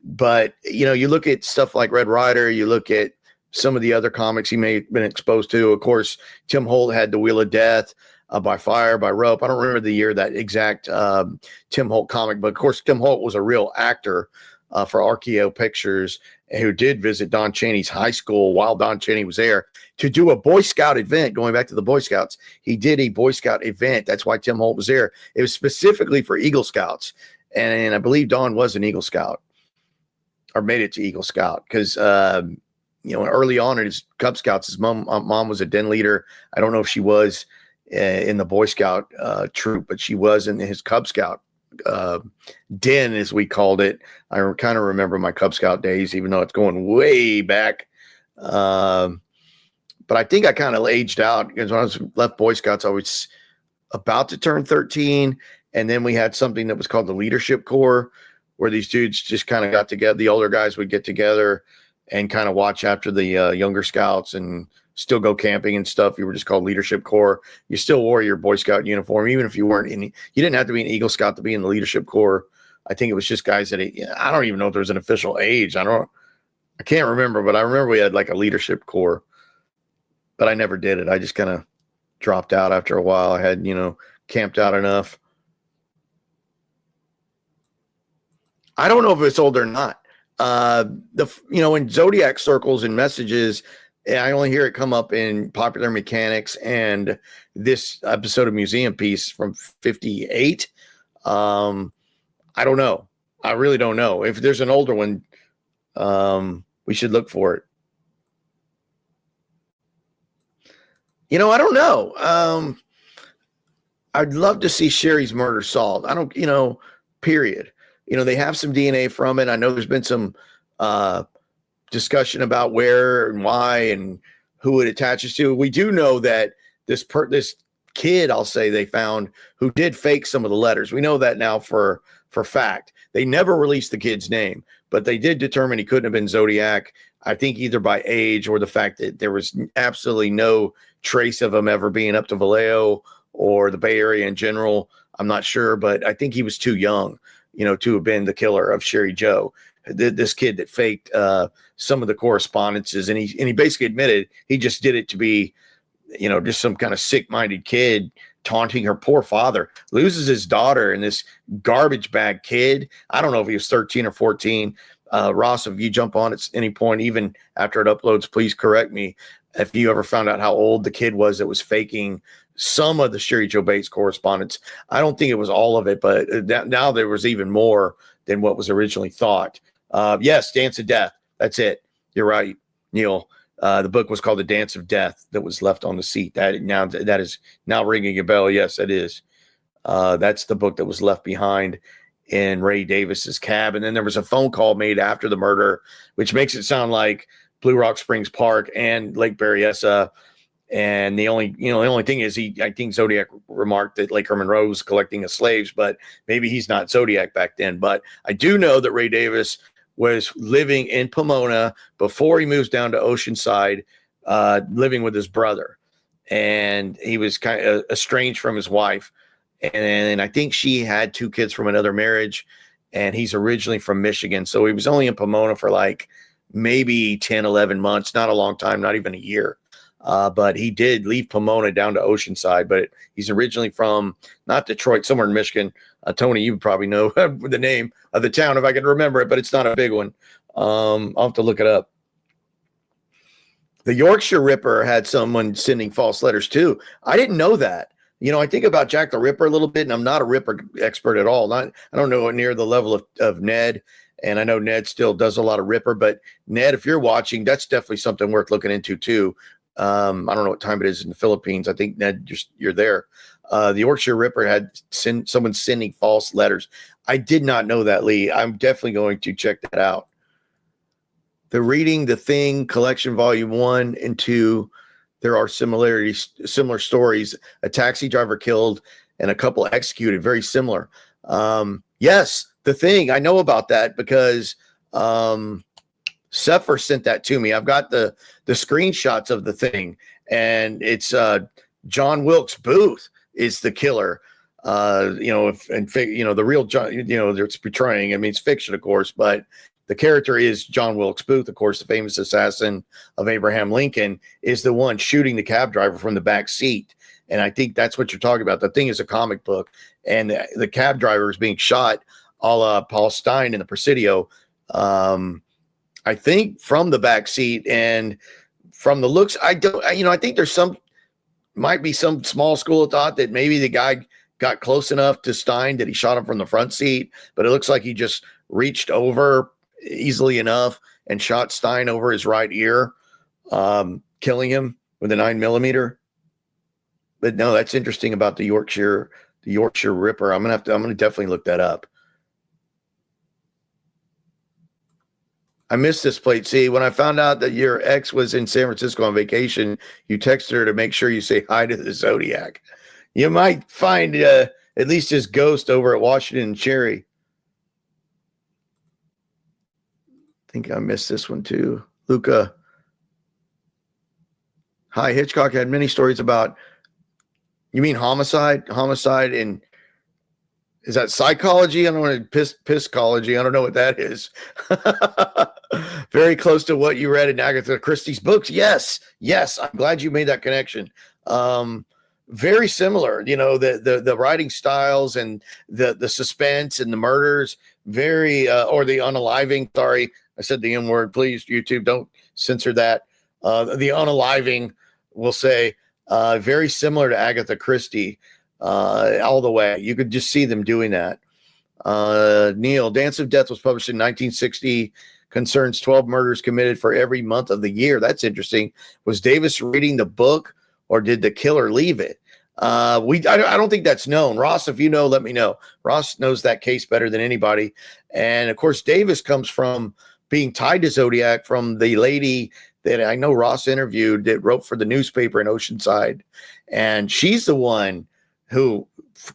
But, you look at stuff like Red Rider, you look at some of the other comics he may have been exposed to. Of course, Tim Holt had The Wheel of Death, By Fire, by Rope. I don't remember the year that exact Tim Holt comic, but of course, Tim Holt was a real actor for RKO Pictures, who did visit Don Cheney's high school while Don Cheney was there to do a Boy Scout event. Going back to the Boy Scouts, he did a Boy Scout event. That's why Tim Holt was there. It was specifically for Eagle Scouts, and I believe Don was an Eagle Scout, or made it to Eagle Scout, because early on in his Cub Scouts, his mom was a den leader. I don't know if she was in the Boy Scout troop, but she was in his Cub Scout den, as we called it. I kind of remember my Cub Scout days, even though it's going way back. But I think I kind of aged out, because when I was left Boy Scouts, I was about to turn 13. And then we had something that was called the Leadership Corps, where these dudes just kind of got together. The older guys would get together and kind of watch after the younger scouts and still go camping and stuff. You were just called Leadership Corps. You still wore your Boy Scout uniform, even if you weren't in. You didn't have to be an Eagle Scout to be in the Leadership Corps. I think it was just guys that I don't even know if there was an official age. I can't remember, but I remember we had like a Leadership Corps, but I never did it. I just kind of dropped out after a while. I had, camped out enough. I don't know if it's old or not. In Zodiac circles and messages, I only hear it come up in Popular Mechanics and this episode of Museum Piece from 58. I don't know. I really don't know. If there's an older one, we should look for it. I don't know. I'd love to see Sherry's murder solved. I don't, period. They have some DNA from it. I know there's been some discussion about where and why and who it attaches to. We do know that this kid, I'll say, they found, who did fake some of the letters. We know that now for fact. They never released the kid's name, but they did determine he couldn't have been Zodiac. I think either by age or the fact that there was absolutely no trace of him ever being up to Vallejo or the Bay Area in general. I'm not sure, but I think he was too young, to have been the killer of Sherry Joe. This kid that faked some of the correspondences, and he basically admitted he just did it to be, just some kind of sick-minded kid taunting her poor father. Loses his daughter, and this garbage bag kid. I don't know if he was 13 or 14. Ross, if you jump on at any point, even after it uploads, please correct me if you ever found out how old the kid was that was faking some of the Sherry Joe Bates correspondence. I don't think it was all of it, but now there was even more than what was originally thought. Yes, Dance of Death. That's it. You're right, Neil. The book was called The Dance of Death that was left on the seat. That is now ringing a bell. Yes, it is. That's the book that was left behind in Ray Davis's cab. And then there was a phone call made after the murder, which makes it sound like Blue Rock Springs Park and Lake Berryessa. And the only thing is, I think Zodiac remarked that Lake Herman Road was collecting the slaves, but maybe he's not Zodiac back then. But I do know that Ray Davis was living in Pomona before he moves down to Oceanside, living with his brother. And he was kind of estranged from his wife. And I think she had 2 kids from another marriage, and he's originally from Michigan. So he was only in Pomona for like maybe 10, 11 months, not a long time, not even a year. But he did leave Pomona down to Oceanside, but he's originally from not Detroit, somewhere in Michigan. Tony, you probably know the name of the town if I can remember it, but it's not a big one. I'll have to look it up. The Yorkshire Ripper had someone sending false letters too. I didn't know that. I think about Jack the Ripper a little bit, and I'm not a Ripper expert at all. I don't know near the level of Ned. And I know Ned still does a lot of Ripper, but Ned, if you're watching, that's definitely something worth looking into too. I don't know what time it is in the Philippines. I think, Ned, you're there. The Yorkshire Ripper had someone sending false letters. I did not know that, Lee. I'm definitely going to check that out. the Reading the Thing collection, volume 1 and 2, there are similar stories. A taxi driver killed and a couple executed, very similar. Yes, The Thing. I know about that because Sepher sent that to me. I've got the screenshots of The Thing, and it's John Wilkes Booth is the killer. The real John, it's portraying. I mean, it's fiction, of course, but the character is John Wilkes Booth, of course, the famous assassin of Abraham Lincoln, is the one shooting the cab driver from the back seat. And I think that's what you're talking about. The Thing is a comic book, and the cab driver is being shot a la Paul Stine in the Presidio. I think from the back seat, and from the looks, I think there's might be some small school of thought that maybe the guy got close enough to Stine that he shot him from the front seat, but it looks like he just reached over easily enough and shot Stine over his right ear, killing him with a 9mm. But no, that's interesting about the Yorkshire Ripper. I'm gonna definitely look that up. I missed this plate. See, when I found out that your ex was in San Francisco on vacation, you texted her to make sure you say hi to the Zodiac. You might find at least his ghost over at Washington and Cherry. I think I missed this one too. Luca. Hi, Hitchcock had many stories about, you mean homicide? Homicide in, is that psychology? I don't want to pisscology. I don't know what that is. Very close to what you read in Agatha Christie's books. Yes. I'm glad you made that connection. Very similar, the writing styles and the suspense and the murders, very, or the unaliving. Sorry, I said the M word. Please, YouTube, don't censor that. The unaliving, we'll say, very similar to Agatha Christie, all the way. You could just see them doing that. Neil, Dance of Death was published in 1960. Concerns 12 murders committed for every month of the year. That's interesting. Was Davis reading the book, or did the killer leave it? I don't think that's known. Ross, if you know, let me know. Ross knows that case better than anybody. And of course, Davis comes from being tied to Zodiac from the lady that I know Ross interviewed that wrote for the newspaper in Oceanside. And she's the one who,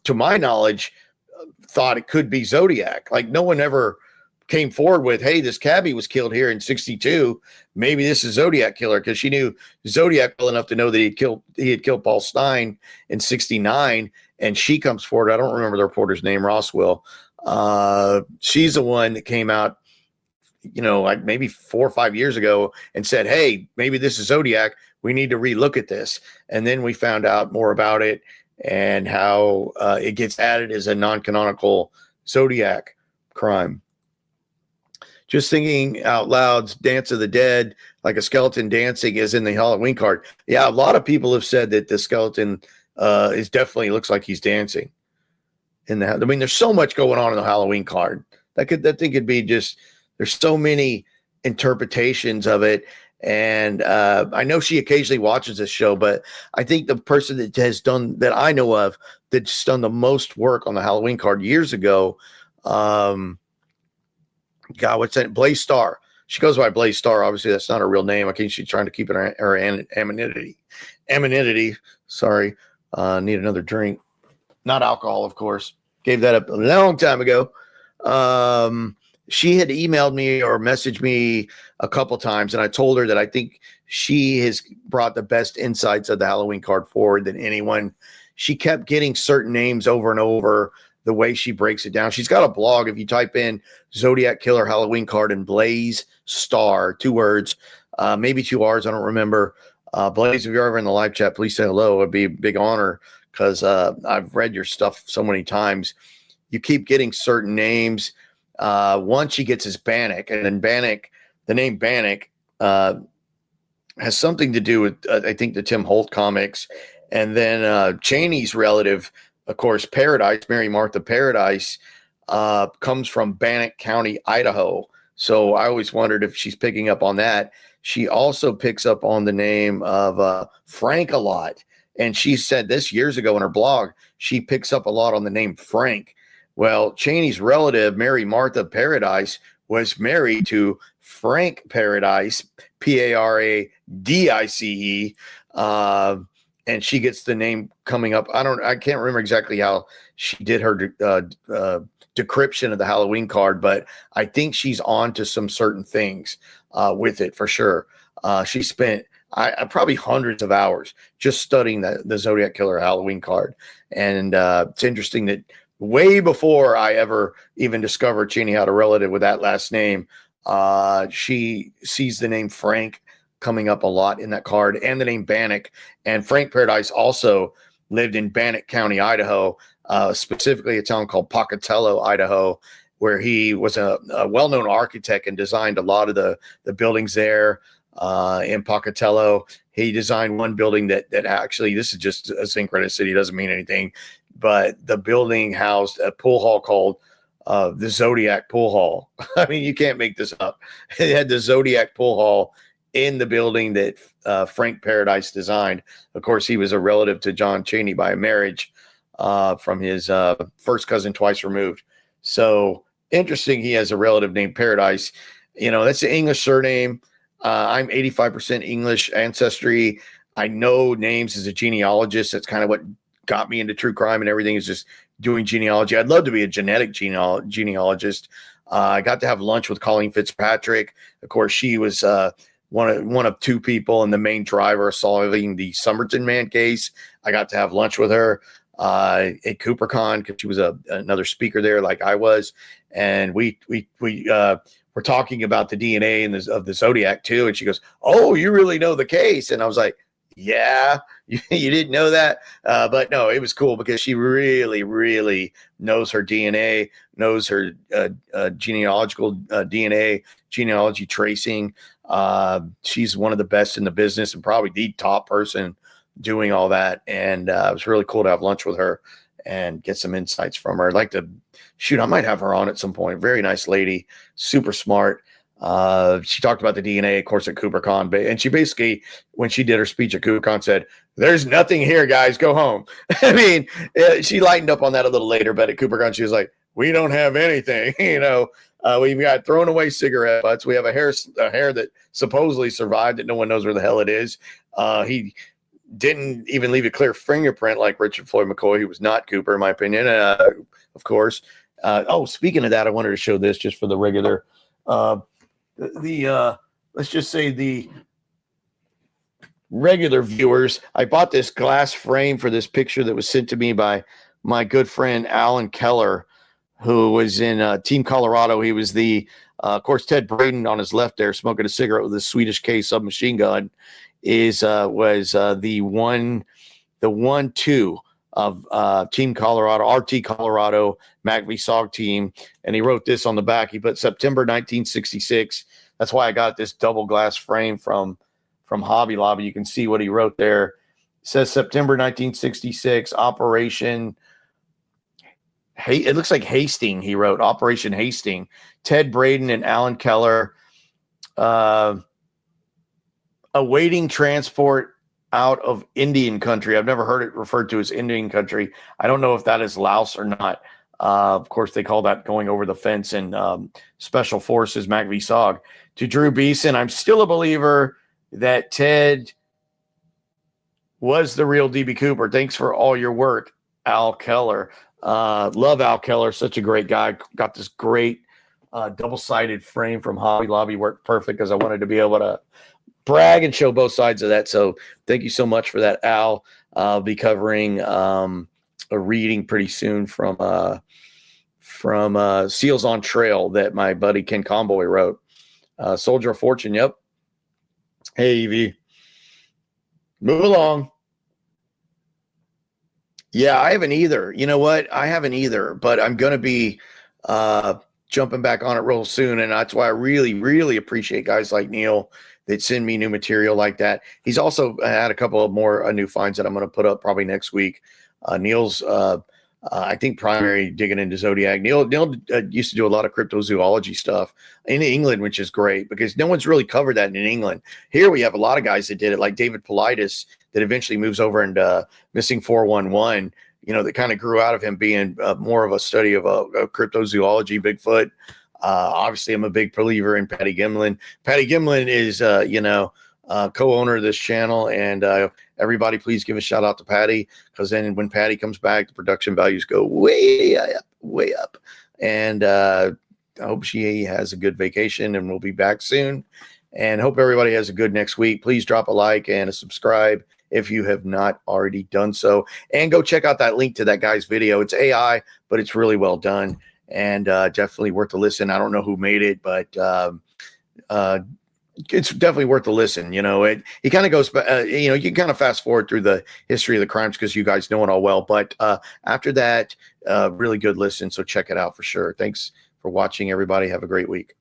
to my knowledge, thought it could be Zodiac. Like, no one ever came forward with, hey, this cabbie was killed here in 62. Maybe this is Zodiac Killer, because she knew Zodiac well enough to know that he had killed Paul Stine in 69. And she comes forward. I don't remember the reporter's name. Ross will. She's the one that came out, like maybe 4 or 5 years ago and said, hey, maybe this is Zodiac. We need to relook at this. And then we found out more about it and how it gets added as a non-canonical Zodiac crime. Just thinking out loud, Dance of the Dead, like a skeleton dancing, is in the Halloween card. Yeah, a lot of people have said that the skeleton is definitely looks like he's dancing. There's so much going on in the Halloween card. That thing could be just, there's so many interpretations of it. And I know she occasionally watches this show, but I think the person that I know of that's done the most work on the Halloween card years ago, God, what's that? Blaze Star. She goes by Blaze Star. Obviously, that's not her real name. I think she's trying to keep it her anonymity. Sorry. Need another drink. Not alcohol, of course. Gave that up a long time ago. She had emailed me or messaged me a couple times, and I told her that I think she has brought the best insights of the Halloween card forward than anyone. She kept getting certain names over and over, the way she breaks it down. She's got a blog. If you type in Zodiac Killer Halloween card and Blaze Star, 2 words, maybe 2 R's, I don't remember. Blaze, if you're ever in the live chat, please say hello. It'd be a big honor, because I've read your stuff so many times. You keep getting certain names. One she gets is Bannock, and then Bannock, the name Bannock has something to do with, I think, the Tim Holt comics. And then Cheney's relative, of course, Paradise, Mary Martha Paradise, comes from Bannock County, Idaho. So I always wondered if she's picking up on that. She also picks up on the name of Frank a lot. And she said this years ago in her blog, she picks up a lot on the name Frank. Well, Cheney's relative, Mary Martha Paradise, was married to Frank Paradise, Paradice, and she gets the name coming up. I can't remember exactly how she did her decryption of the Halloween card, but I think she's on to some certain things with it for sure. She spent probably hundreds of hours just studying the Zodiac Killer Halloween card. And it's interesting that way before I ever even discovered Cheney had a relative with that last name, she sees the name Frank coming up a lot in that card, and the name Bannock. And Frank Paradise also lived in Bannock County, Idaho, specifically a town called Pocatello, Idaho, where he was a well-known architect and designed a lot of the buildings there in Pocatello. He designed one building that actually, this is just a synchronicity, doesn't mean anything, but the building housed a pool hall called the Zodiac Pool Hall. I mean, you can't make this up. It had the Zodiac Pool Hall in the building that Frank Paradise designed. Of course, he was a relative to John Cheney by marriage from his first cousin twice removed. So interesting, he has a relative named Paradise. You know, that's an English surname. I'm 85% English ancestry. I know names as a genealogist. That's kind of what got me into true crime and everything, is just doing genealogy. I'd love to be a genetic genealogist. I got to have lunch with Colleen Fitzpatrick. Of course, she was one of two people and the main driver solving the Somerton man case. I got to have lunch with her at CooperCon because she was another speaker there, like I was, and we were talking about the DNA of the Zodiac too. And she goes, "Oh, you really know the case?" And I was like, "Yeah, you didn't know that?" But no, it was cool because she really, really knows her DNA, knows her genealogical DNA, genealogy tracing. She's one of the best in the business and probably the top person doing all that. And it was really cool to have lunch with her and get some insights from her. I'd like to I might have her on at some point. Very nice lady, super smart. She talked about the DNA, of course, at CooperCon, and she basically, when she did her speech at CooperCon, said, "There's nothing here, guys, go home." I mean, she lightened up on that a little later, but at CooperCon, she was like, "We don't have anything, we've got thrown away cigarette butts. We have a hair that supposedly survived that no one knows where the hell it is. He didn't even leave a clear fingerprint like Richard Floyd McCoy, who was not Cooper, in my opinion, of course." Speaking of that, I wanted to show this just for the regular, let's just say the regular viewers. I bought this glass frame for this picture that was sent to me by my good friend Alan Keller, who was in Team Colorado. He was of course, Ted Braden on his left there, smoking a cigarette with a Swedish K submachine gun, was the 1-2 of Team Colorado, RT Colorado, McVie-Sog team. And he wrote this on the back. He put September 1966. That's why I got this double glass frame from Hobby Lobby. You can see what he wrote there. It says September 1966, Operation. It looks like Hastings, he wrote, Operation Hastings. Ted Braden and Alan Keller awaiting transport out of Indian country. I've never heard it referred to as Indian country. I don't know if that is Laos or not. Of course, they call that going over the fence in Special Forces, McVie-Sog. To Drew Beeson, I'm still a believer that Ted was the real DB Cooper. Thanks for all your work, Al Keller. Love Al Keller. Such a great guy. Got this great double-sided frame from Hobby Lobby. Worked perfect because I wanted to be able to brag and show both sides of that. So thank you so much for that, Al. I'll be covering a reading pretty soon from Seals on Trail that my buddy Ken Comboy wrote. Soldier of Fortune. Yep. Hey, Evie. Move along. Yeah, I haven't either. You know what? I haven't either, but I'm going to be jumping back on it real soon. And that's why I really, really appreciate guys like Neil that send me new material like that. He's also had a couple of more new finds that I'm going to put up probably next week. Neil's, I think, primary digging into Zodiac. Neil used to do a lot of cryptozoology stuff in England, which is great because no one's really covered that in England. Here we have a lot of guys that did it, like David Politis, that eventually moves over into Missing 411. That kind of grew out of him being more of a study of cryptozoology, Bigfoot. Obviously, I'm a big believer in Patty Gimlin. Patty Gimlin is, co-owner of this channel, and everybody, please give a shout out to Patty, because then when Patty comes back, the production values go way up, way up. And I hope she has a good vacation, and we'll be back soon. And hope everybody has a good next week. Please drop a like and a subscribe if you have not already done so. And go check out that link to that guy's video. It's AI, but it's really well done, and definitely worth a listen. I don't know who made it, but it's definitely worth a listen. You know, he kind of goes, you know, you can kind of fast forward through the history of the crimes because you guys know it all well. But after that, really good listen. So check it out for sure. Thanks for watching, everybody. Have a great week.